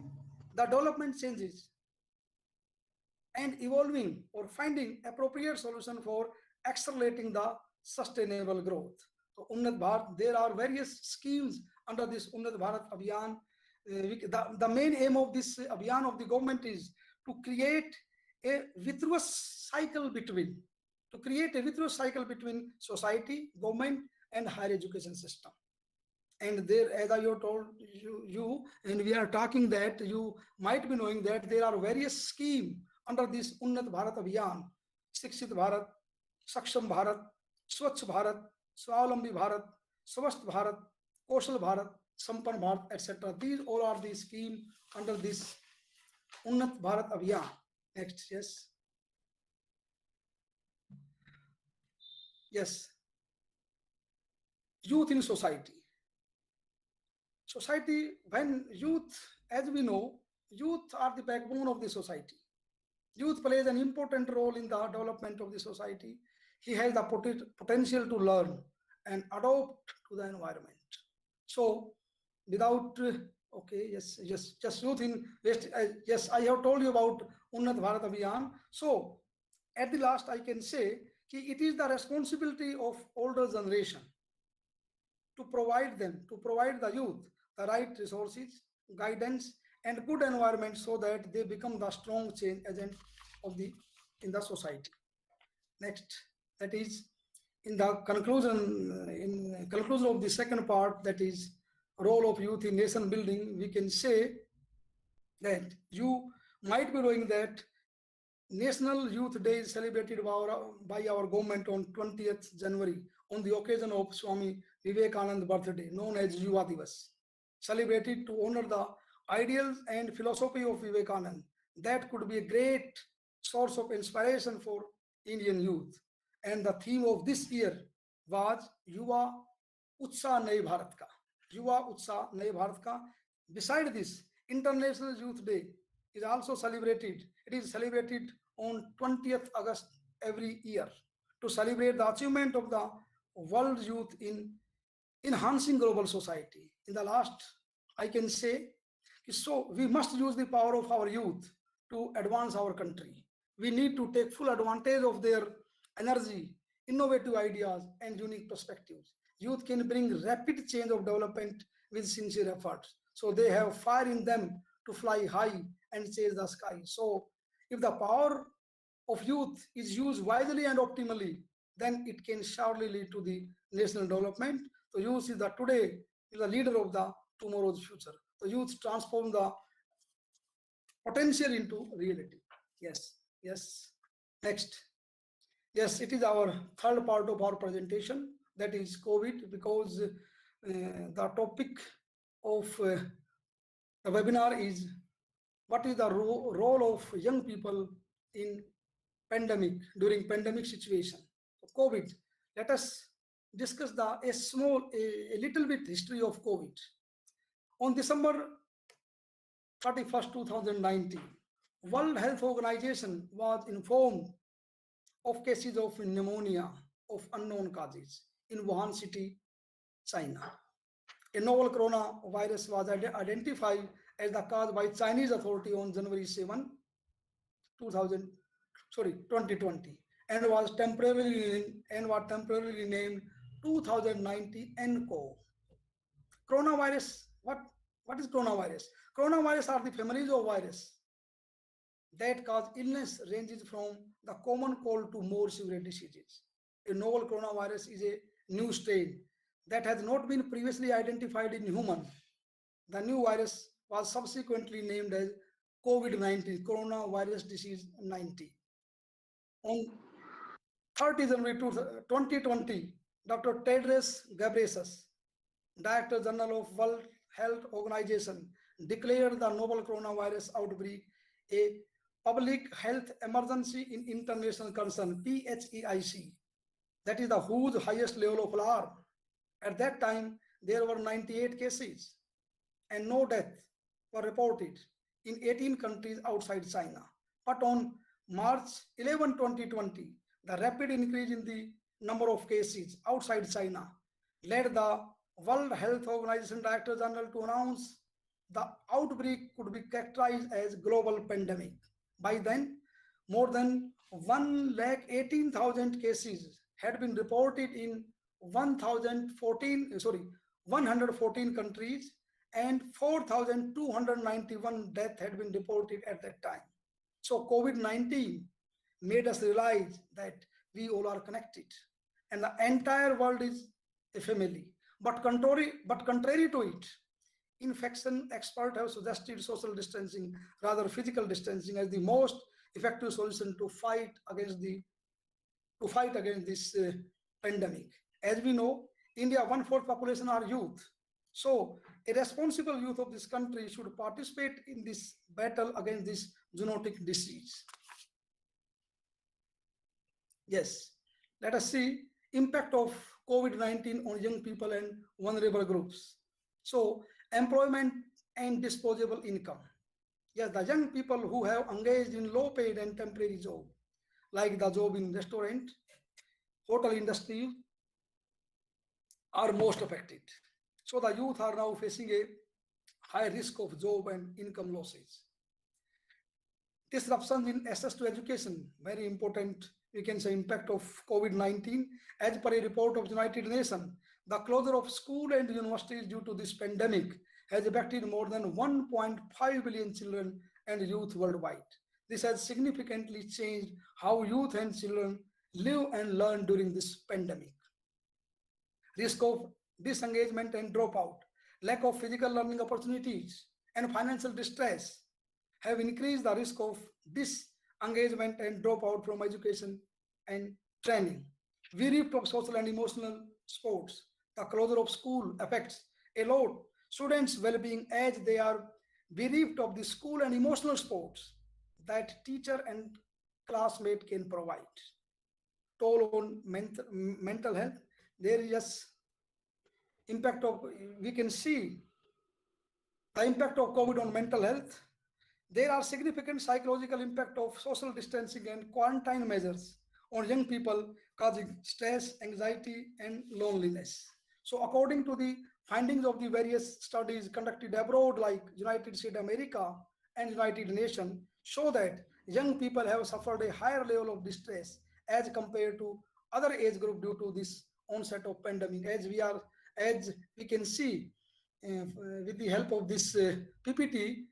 the development changes and evolving or finding appropriate solution for accelerating the sustainable growth. So Unnat Bharat, there are various schemes under this Unnat Bharat Abhiyan. The main aim of this Abhiyan of the government is to create a virtuous cycle between society, government, and higher education system. And there, as I have told you, and we are talking that you might be knowing that there are various schemes under this Unnat Bharat Abhiyan: Shikshit Bharat, Saksham Bharat, Swachh Bharat, Swavalambi Bharat, Swasth Bharat, Koshal Bharat, Sampan Bharat, etc. These all are the schemes under this Unnat Bharat Abhiyan. Next, yes. Yes. Youth in society. Society, when youth, as we know, youth are the backbone of the society. Youth plays an important role in the development of the society. He has the potential to learn and adopt to the environment. So, without okay, yes, just youth in West. Yes, I have told you about Unnat Bharat Abhiyan. So, at the last, I can say it is the responsibility of older generation to provide the youth the right resources, guidance, and good environment so that they become the strong change agent in the society. Next, that is in the conclusion of the second part, that is role of youth in nation building. We can say that you might be knowing that National Youth Day is celebrated by our government on 20th January on the occasion of Swami Vivekananda's birthday, known as Yuva Divas, celebrated to honor the ideals and philosophy of Vivekananda. That could be a great source of inspiration for Indian youth. And the theme of this year was Yuva Utsav Naye Bharat Ka. Yuva Utsav Naye Bharat Ka. Beside this, International Youth Day is also celebrated. It is celebrated on 20th August every year to celebrate the achievement of the world youth in enhancing global society. In the last, I can say, so we must use the power of our youth to advance our country. We need to take full advantage of their energy, innovative ideas, and unique perspectives. Youth can bring rapid change of development with sincere efforts. So they have fire in them to fly high and chase the sky. So if the power of youth is used wisely and optimally, then it can surely lead to the national development. So youth is today is the leader of the tomorrow's future. The youth transform the potential into reality. Yes. Next. Yes, it is our third part of our presentation, that is COVID, because the topic of the webinar is what is the role of young people in during pandemic situation. So COVID, let us discuss a little bit history of COVID. On December 31st, 2019, World Health Organization was informed of cases of pneumonia of unknown causes in Wuhan city, China. A novel coronavirus was identified as the cause by Chinese authority on January 7, 2020, and was temporarily named 2019 nCoV. Coronavirus, what is coronavirus? Coronavirus are the families of virus that cause illness ranges from the common cold to more severe diseases. A novel coronavirus is a new strain that has not been previously identified in human. The new virus was subsequently named as COVID-19, coronavirus disease 90. On 30 January 2020, Dr. Tedros Ghebreyesus, Director General of World Health Organization, declared the novel coronavirus outbreak a public health emergency in international concern, PHEIC. That is the whose highest level of alarm. At that time, there were 98 cases and no deaths were reported in 18 countries outside China. But on March 11, 2020, the rapid increase in the number of cases outside China led the World Health Organization Director General to announce the outbreak could be characterized as global pandemic. By then, more than 118,000 cases had been reported in 114 countries, and 4,291 deaths had been reported at that time. So COVID-19 made us realize that we all are connected and the entire world is a family. But contrary to it, infection experts have suggested social distancing, rather physical distancing, as the most effective solution to fight against this pandemic. As we know, India, one-fourth population are youth. So a responsible youth of this country should participate in this battle against this zoonotic disease. Yes, let us see impact of COVID-19 on young people and vulnerable groups. So employment and disposable income. Yes, the young people who have engaged in low paid and temporary job, like the job in restaurant, hotel industry, are most affected. So the youth are now facing a high risk of job and income losses. Disruptions in access to education, very important, we can say, impact of COVID-19. As per a report of United Nations, the closure of school and universities due to this pandemic has affected more than 1.5 billion children and youth worldwide. This has significantly changed how youth and children live and learn during this pandemic. Risk of disengagement and dropout, lack of physical learning opportunities, and financial distress have increased the risk of disengagement and dropout from education and training. Bereaved of social and emotional sports. The closure of school affects a lot students' well-being as they are bereaved of the school and emotional sports that teacher and classmate can provide. Toll on mental health. There is just impact of, we can see the impact of COVID on mental health. There are significant psychological impact of social distancing and quarantine measures on young people, causing stress, anxiety, and loneliness. So according to the findings of the various studies conducted abroad, like United States of America and United Nations, show that young people have suffered a higher level of distress as compared to other age group due to this onset of pandemic. As we can see with the help of this PPT,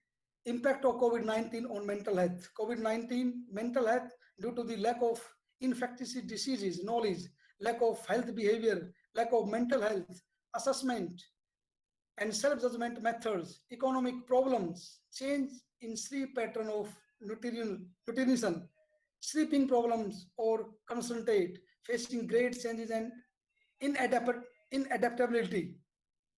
impact of COVID-19 on mental health. COVID-19 mental health due to the lack of infectious diseases knowledge, lack of health behavior, lack of mental health assessment and self-judgment methods, economic problems, change in sleep pattern of nutrition, sleeping problems or concentrate, facing great changes and inadaptability,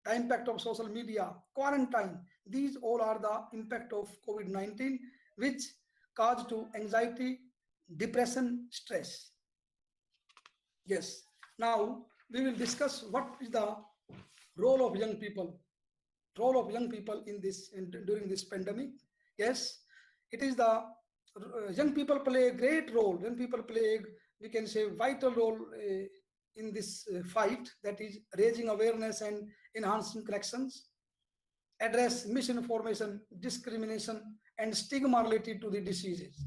the impact of social media, quarantine. These all are the impact of COVID-19, which cause to anxiety, depression, stress. Yes. Now we will discuss what is the role of young people. Role of young people during this pandemic. Yes, it is the young people play a great role. Young people play, we can say, vital role in this fight, that is raising awareness and enhancing connections, address misinformation, discrimination, and stigma related to the diseases,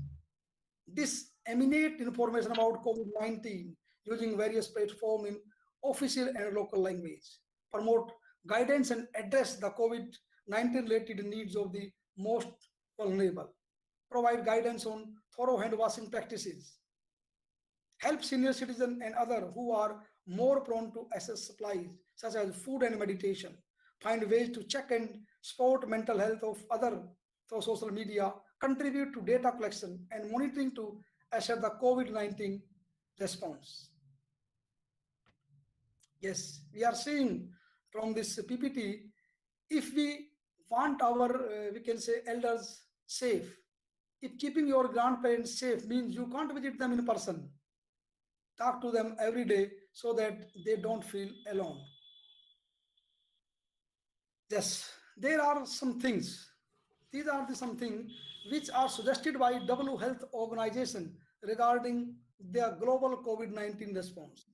disseminate information about COVID-19 using various platforms in official and local language, promote guidance and address the COVID-19 related needs of the most vulnerable, provide guidance on thorough hand washing practices, help senior citizens and others who are more prone to access supplies such as food and meditation, find ways to check and support mental health of others through social media, contribute to data collection and monitoring to assure the COVID-19 response. Yes, we are seeing from this PPT, if we want our, we can say, elders safe, if keeping your grandparents safe means you can't visit them in person, talk to them every day so that they don't feel alone. Yes, there are some things. These are some things which are suggested by WHO Health Organization regarding their global COVID-19 response.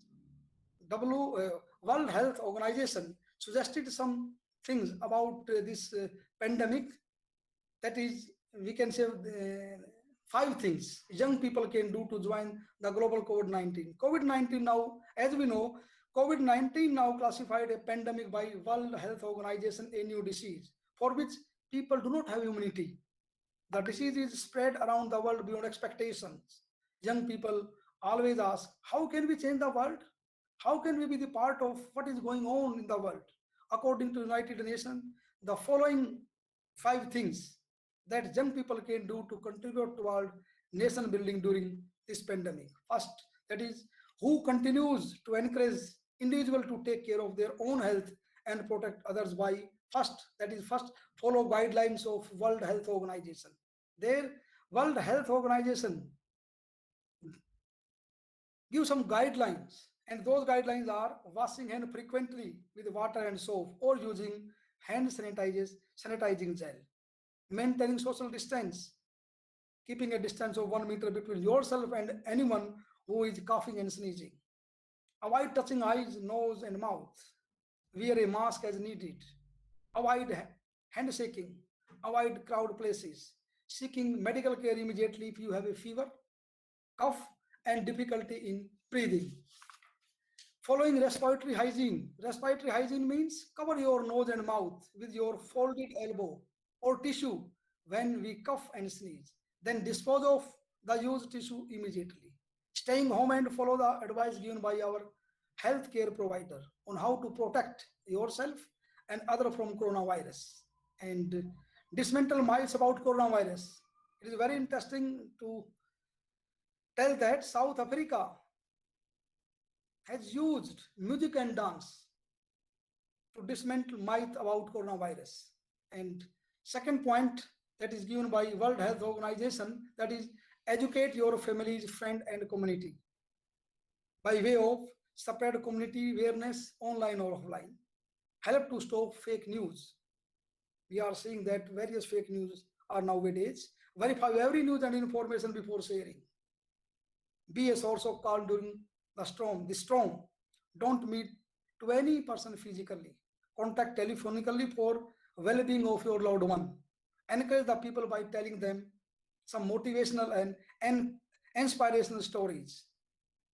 World Health Organization suggested some things about this pandemic. That is, we can say 5 things young people can do to join the global COVID-19. COVID-19 now, as we know, COVID-19 now classified a pandemic by World Health Organization a new disease for which people do not have immunity. The disease is spread around the world beyond expectations. Young people always ask, how can we change the world? How can we be the part of what is going on in the world? According to United Nations, the following 5 things that young people can do to contribute toward nation building during this pandemic. First, that is who continues to encourage individual to take care of their own health and protect others by first follow guidelines of World Health Organization. Their World Health Organization give some guidelines, and those guidelines are washing hand frequently with water and soap or using hand sanitizing gel, maintaining social distance, keeping a distance of 1 meter between yourself and anyone who is coughing and sneezing. Avoid touching eyes, nose, and mouth. Wear a mask as needed. Avoid handshaking. Avoid crowd places. Seeking medical care immediately if you have a fever, cough, and difficulty in breathing. Following respiratory hygiene. Respiratory hygiene means cover your nose and mouth with your folded elbow or tissue when we cough and sneeze. Then dispose of the used tissue immediately. Staying home and follow the advice given by our healthcare provider on how to protect yourself and other from coronavirus. And dismantle myths about coronavirus. It is very interesting to tell that South Africa has used music and dance to dismantle myth about coronavirus. And second point that is given by World Health Organization, that is educate your families, friend and community by way of spread community awareness online or offline. Help to stop fake news. We are seeing that various fake news are nowadays. Verify every news and information before sharing. Be a source of calm during the storm. Don't meet to any person physically. Contact telephonically for well-being of your loved one. Encourage the people by telling them some motivational and inspirational stories.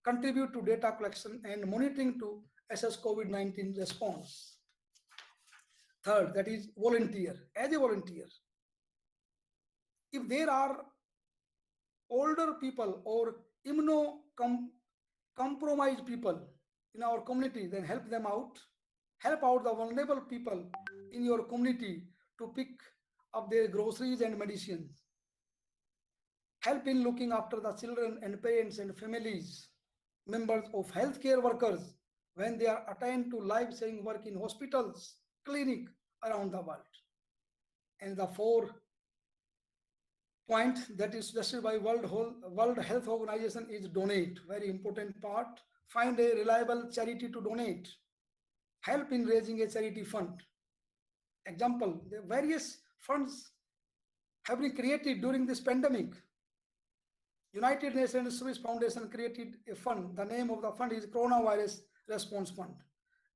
Contribute to data collection and monitoring to assess COVID-19 response. Third, that is volunteer. As a volunteer, if there are older people or immunocompromised people in our community, then help them out. Help out the vulnerable people in your community to pick up their groceries and medicines. Help in looking after the children and parents and families, members of healthcare workers when they are assigned to life-saving work in hospitals, clinic around the world. And the fourth point that is suggested by World Health Organization is donate. Very important part. Find a reliable charity to donate. Help in raising a charity fund. Example, the various funds have been created during this pandemic. United Nations Swiss Foundation created a fund. The name of the fund is Coronavirus Response Fund.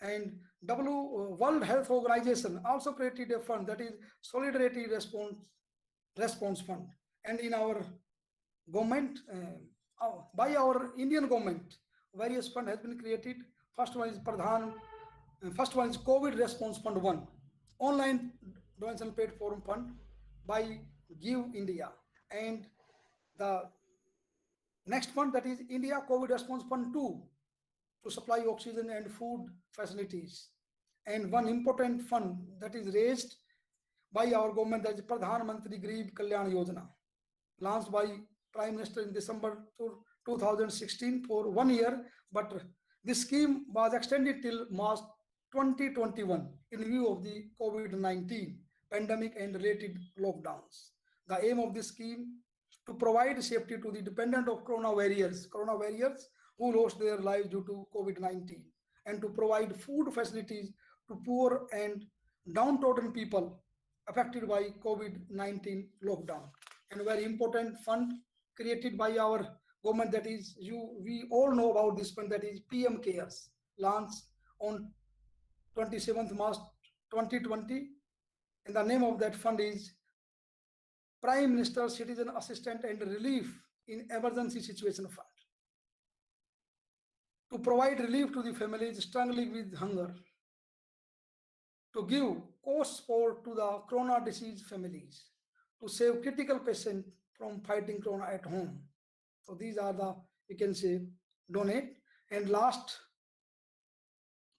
And World Health Organization also created a fund, that is Solidarity Response Fund. And in our government, by our Indian government, various fund has been created. First one is COVID Response Fund 1, online donation platform fund by Give India. And the next fund, that is India COVID Response Fund 2, to supply oxygen and food facilities. And one important fund that is raised by our government, that is Pradhan Mantri Garib Kalyan Yojana, launched by Prime Minister in December 2016 for 1 year, but this scheme was extended till March 2021 in view of the COVID-19 pandemic and related lockdowns. The aim of this scheme to provide safety to the dependent of corona warriors who lost their lives due to COVID-19, and to provide food facilities to poor and downtrodden people affected by COVID-19 lockdown. And a very important fund created by our government, that is, we all know about this fund, that is PM Cares, launched on 27th March 2020. And the name of that fund is Prime Minister Citizen Assistance and Relief in Emergency Situation Fund. to provide relief to the families struggling with hunger, to give cost support to the corona disease families, to save critical patients from fighting corona at home. So these are the, we can say, donate. And last,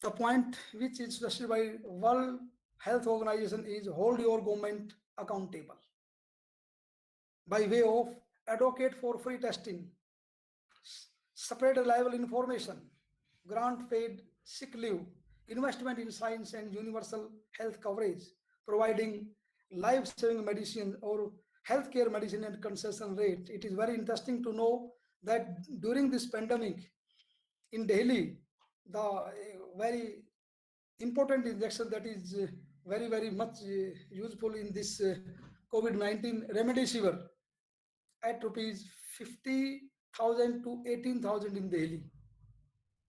the point which is suggested by World Health Organization is hold your government accountable by way of advocate for free testing, spread reliable information, grant paid sick leave, investment in science and universal health coverage, providing life-saving medicine or healthcare medicine at concession rate. It is very interesting to know that during this pandemic in Delhi, the very important injection that is very much useful in this COVID-19 remdesivir at rupees 50,000 to 18,000 in Delhi.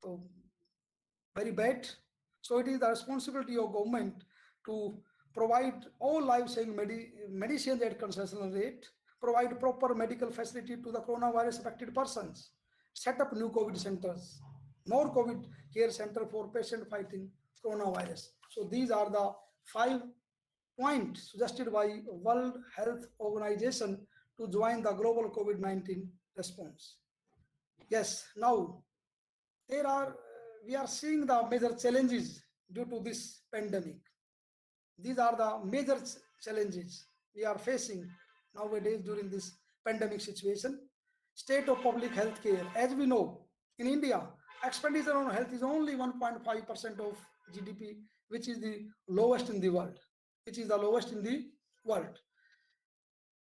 So very bad. So it is the responsibility of government to provide all life-saving medicines at concessional rate, provide proper medical facility to the coronavirus affected persons, set up new COVID centers, more COVID care center for patient fighting coronavirus. So these are the 5 points suggested by World Health Organization to join the global COVID-19 response. Yes, now there are we are seeing the major challenges due to this pandemic. These are the major challenges we are facing nowadays during this pandemic situation. State of public health care. As we know, in India, expenditure on health is only 1.5% of GDP, which is the lowest in the world. Which is the lowest in the world.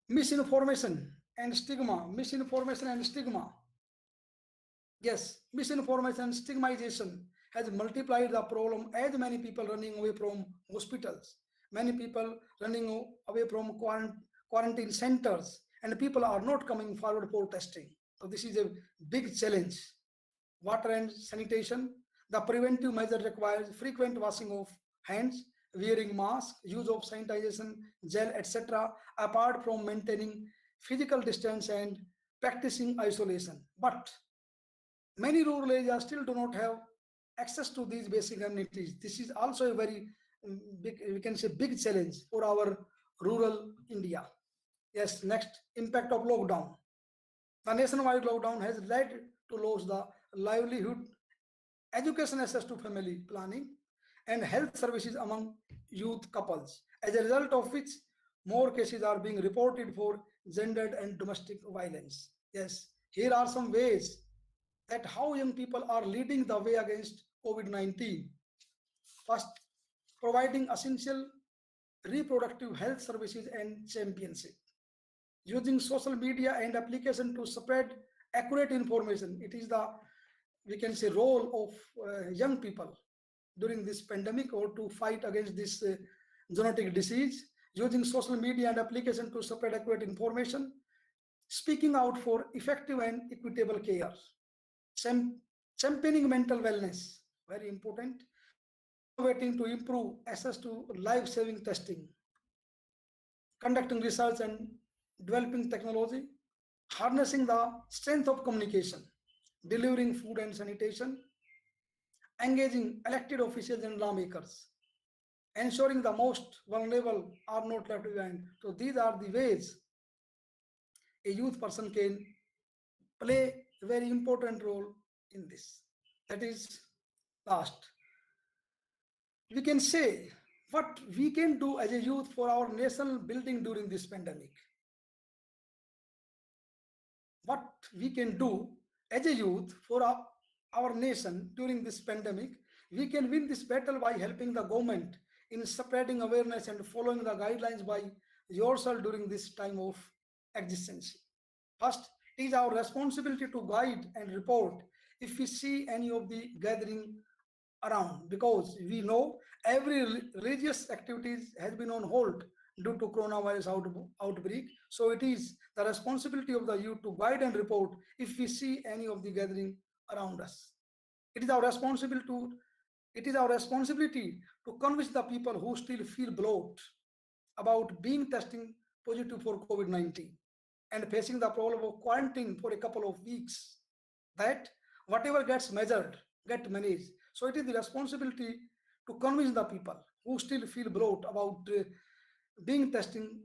Misinformation and stigma. Misinformation and stigma. Yes, misinformation and stigmatization has multiplied the problem as many people running away from hospitals, many people running away from quarantine centers, and people are not coming forward for testing. So this is a big challenge. Water and sanitation. The preventive measure requires frequent washing of hands, wearing mask, use of sanitization, gel, etc., apart from maintaining physical distance and practicing isolation. But many rural areas still do not have access to these basic amenities. This is also a very big, we can say, big challenge for our rural India. Yes, next, impact of lockdown. The nationwide lockdown has led to lose the livelihood, education access to family planning, and health services among youth couples, as a result of which more cases are being reported for gendered and domestic violence. Yes, here are some ways that how young people are leading the way against COVID-19. First, providing essential reproductive health services and championship. Using social media and application to spread accurate information. It is the, we can say, role of young people during this pandemic or to fight against this zoonotic disease. Using social media and application to spread accurate information. Speaking out for effective and equitable care. Championing mental wellness, very important. Innovating to improve access to life-saving testing. Conducting research and developing technology. Harnessing the strength of communication. Delivering food and sanitation. Engaging elected officials and lawmakers. Ensuring the most vulnerable are not left behind. So these are the ways a youth person can play a very important role in this. That is last. We can say what we can do as a youth for our national building during this pandemic. What we can do as a youth for our nation during this pandemic, we can win this battle by helping the government in spreading awareness and following the guidelines by yourself during this time of existence. First, it is our responsibility to guide and report if we see any of the gathering around, because we know every religious activities has been on hold due to coronavirus outbreak. So it is the responsibility of the youth to guide and report if we see any of the gathering around us. It is our responsibility to convince the people who still feel bloat about being testing positive for COVID-19 and facing the problem of quarantine for a couple of weeks, that whatever gets measured get managed. So it is the responsibility to convince the people who still feel bloat about being testing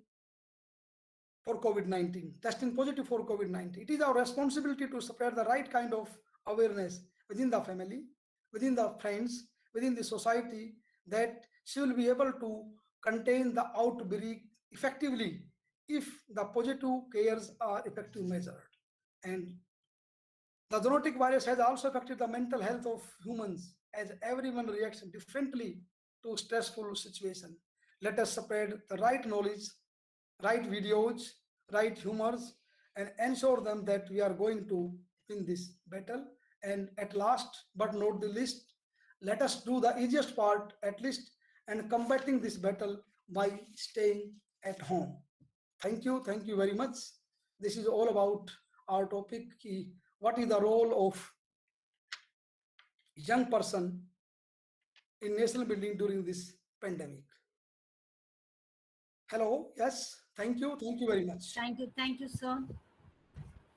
for COVID-19, testing positive for COVID-19. It is our responsibility to spread the right kind of awareness within the family, within the friends, within the society, that she will be able to contain the outbreak effectively if the positive cares are effectively measured. And the zoonotic virus has also affected the mental health of humans, as everyone reacts differently to stressful situation. Let us spread the right knowledge, right videos, right humors, and ensure them that we are going to win this battle. And at last, but not the least, let us do the easiest part at least and combating this battle by staying at home. Thank you very much. This is all about our topic. What is the role of young person in national building during this pandemic? Hello, yes, thank you very much. Thank you, sir.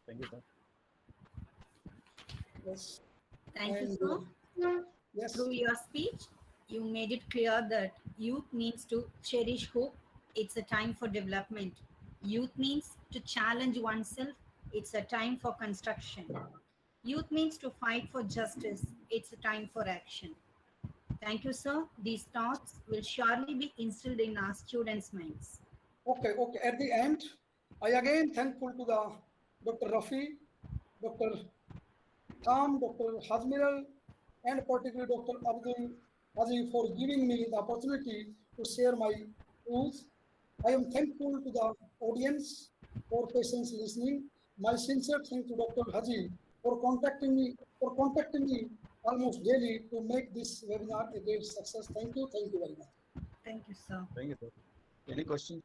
Thank you, sir. Yes, Thank you, and sir. yes, Through your speech, you made it clear that youth means to cherish hope. It's a time for development. Youth means to challenge oneself. It's a time for construction. Youth means to fight for justice. It's a time for action. Thank you, sir. These thoughts will surely be instilled in our students' minds. okay. At the end, I again thankful to the Dr. Rafi, Dr. Tham, Dr. Hazmiral, and particularly Dr. Abdul Haji for giving me the opportunity to share my views. I am thankful to the audience for patiently listening. My sincere thanks to Dr. Haji for contacting me almost daily to make this webinar a great success. Thank you very much. Thank you, sir. Thank you, sir. Any questions?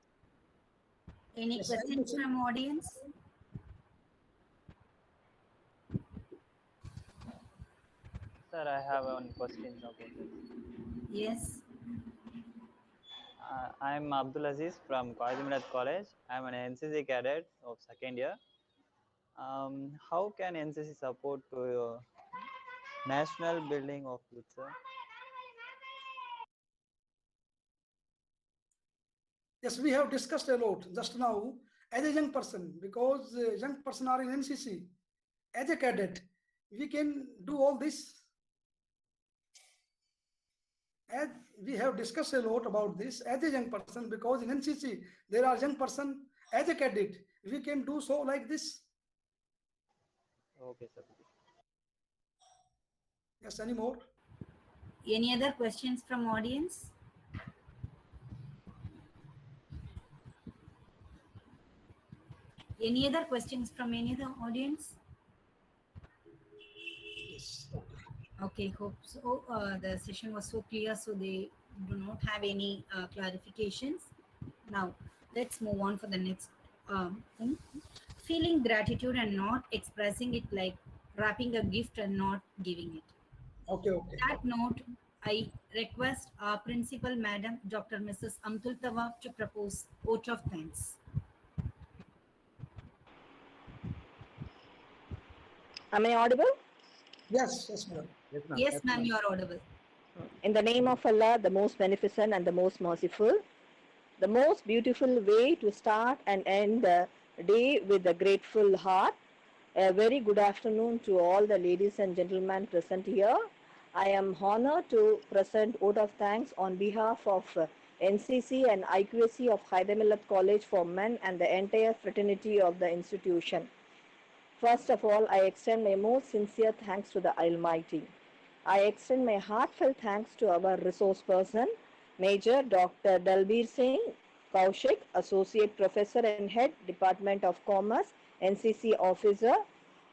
Any Yes, questions from audience? Sir, I have one question about it. Yes. I'm Abdul Aziz from Quaide Milleth College. I'm an NCC cadet of second year. How can NCC support to national building of youth, sir? Yes, we have discussed a lot just now. As a young person, because young person are in NCC, as a cadet, we can do all this. As we have discussed a lot about this, as a young person, because in NCC there are young person, as a cadet, we can do so like this. Okay, sir. Yes, any more? Any other questions from audience? Any other questions from any other audience? Yes, okay. Okay, hope so. The session was so clear, so they do not have any clarifications. Now, let's move on for the next thing. Feeling gratitude and not expressing it, like wrapping a gift and not giving it. Okay. That note, I request our principal, Madam Dr. Mrs. Amtul Tawab, to propose vote of thanks. Am I audible? Yes, madam. Yes, ma'am. Yes, ma'am, you are audible. In the name of Allah, the most beneficent and the most merciful, the most beautiful way to start and end the day with a grateful heart. A very good afternoon to all the ladies and gentlemen present here. I am honored to present vote of thanks on behalf of NCC and IQAC of Quaide Milleth College for Men and the entire fraternity of the institution. First of all, I extend my most sincere thanks to the Almighty. I extend my heartfelt thanks to our resource person, Major Dr. Dalbir Singh Kaushik, Associate Professor and Head, Department of Commerce, NCC Officer,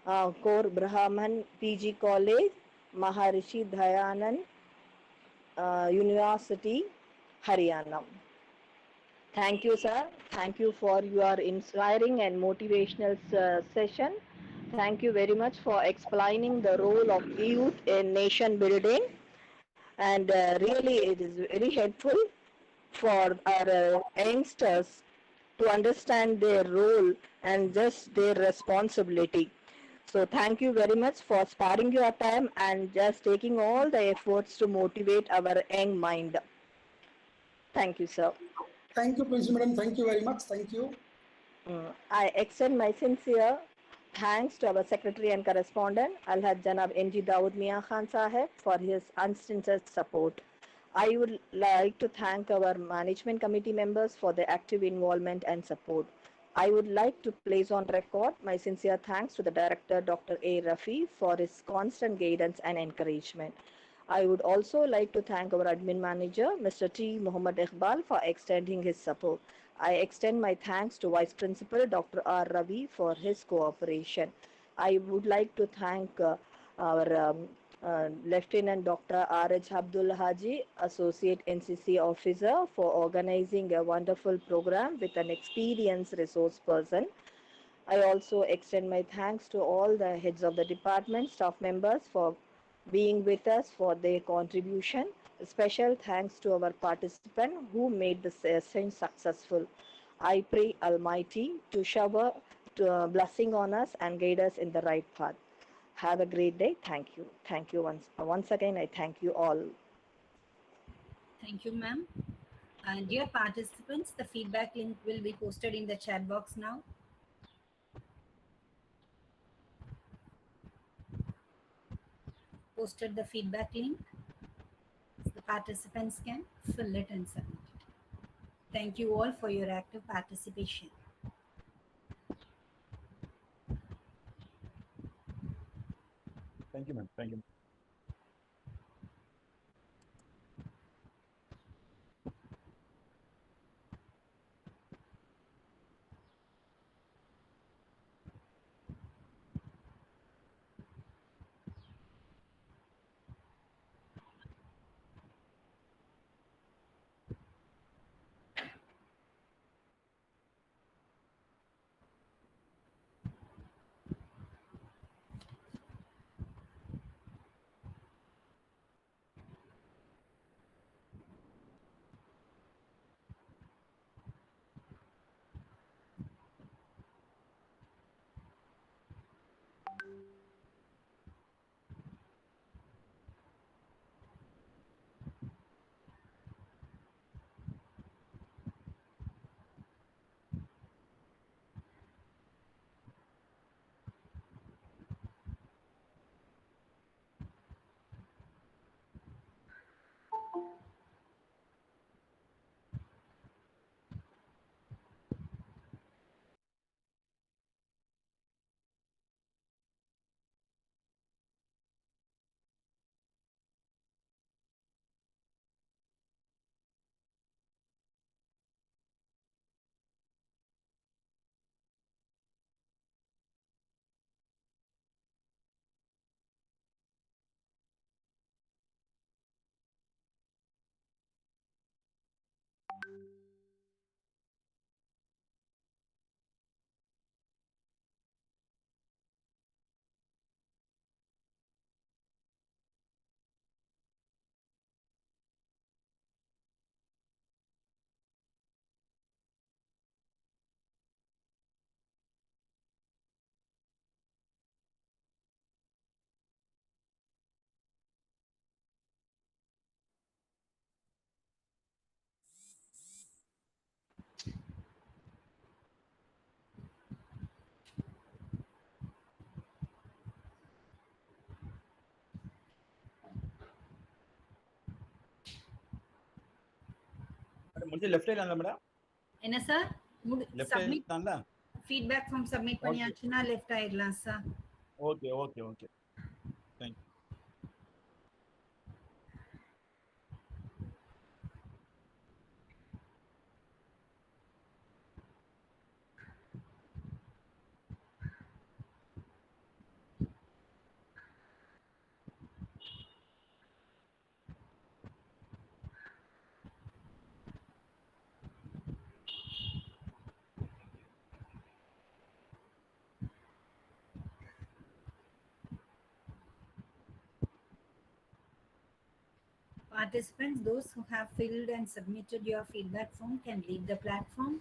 Kaur Brahman PG College, Maharishi Dayanand University, Haryana. Thank you, sir. Thank you for your inspiring and motivational session. Thank you very much for explaining the role of youth in nation building. And really, it is very helpful for our youngsters to understand their role and just their responsibility. So thank you very much for sparing your time and just taking all the efforts to motivate our young mind. Thank you, sir. Thank you, Principal Madam. Thank you very much. Thank you. I extend my sincere thanks to our secretary and correspondent, Alhaj Janab N.G. Dawood Mia Khan Saheb, for his unstinted support. I would like to thank our management committee members for their active involvement and support. I would like to place on record my sincere thanks to the director, Dr. A. Rafi, for his constant guidance and encouragement. I would also like to thank our admin manager, Mr. T. Muhammad Iqbal, for extending his support. I extend my thanks to Vice Principal Dr. R. Ravi for his cooperation. I would like to thank our Lieutenant Dr. R. H. Abdul Haji, Associate NCC Officer, for organizing a wonderful program with an experienced resource person. I also extend my thanks to all the heads of the department, staff members for being with us for their contribution. A special thanks to our participant who made the session successful. I pray Almighty to shower blessing on us and guide us in the right path. Have a great day. Thank you. Thank you once again. I thank you all. Thank you, ma'am. And dear participants, the feedback link will be posted in the chat box now. Posted the feedback link. The participants can fill it and submit it. Thank you all for your active participation. Thank you, ma'am. Thank you. Madam, முடிஞ்சு left side ஆனல madam? என்ன sir? Left side submit தான்ல? Feedback form submit பண்ணியாச்சுன்னா left ஆயிடலாம் sir. Okay, okay, okay. Thank you. Participants, those who have filled and submitted your feedback form can leave the platform.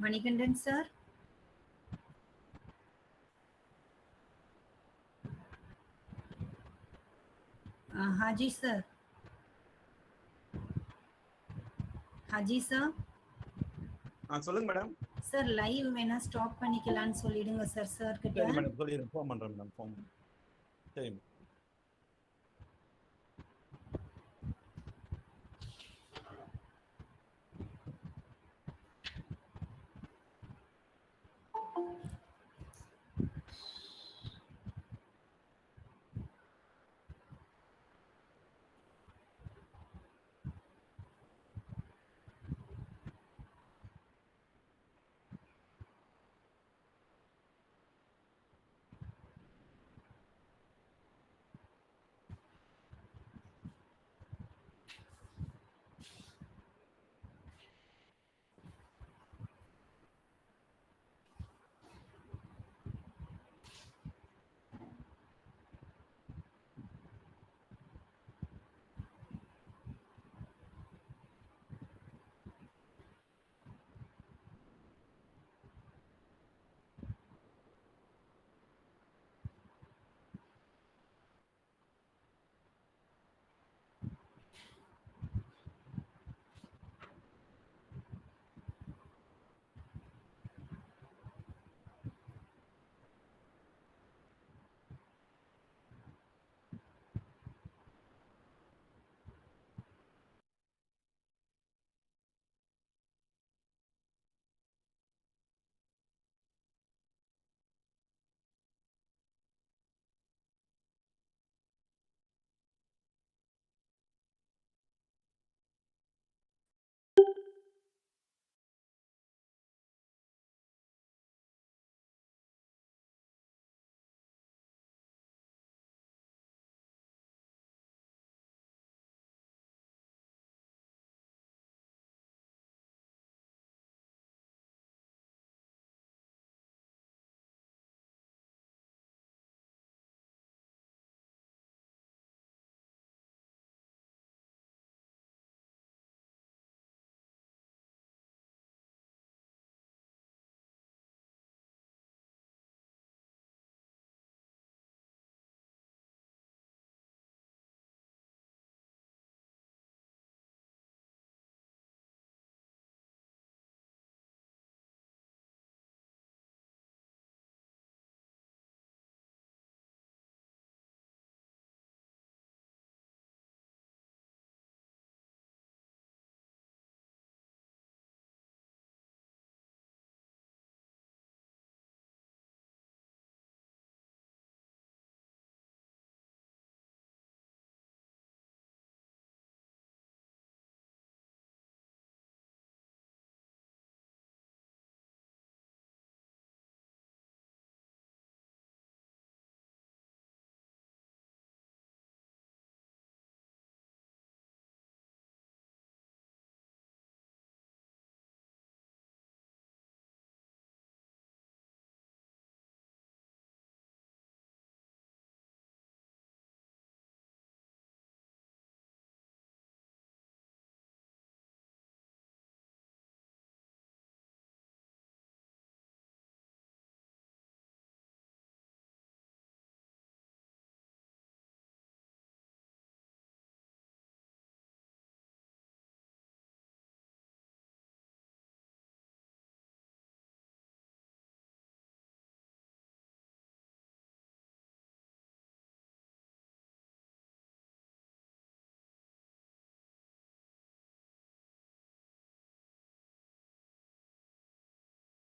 Manikandan sir. Haji sir. Haji sir. சொல்லுங்க madam. Sir live வேணா stop பண்ணிக்கலாம்னு சொல்லிடுங்க sir sir கிட்ட. சரி madam சொல்லிடுறேன், phone பண்ணுறேன் madam, phone. சரி madam.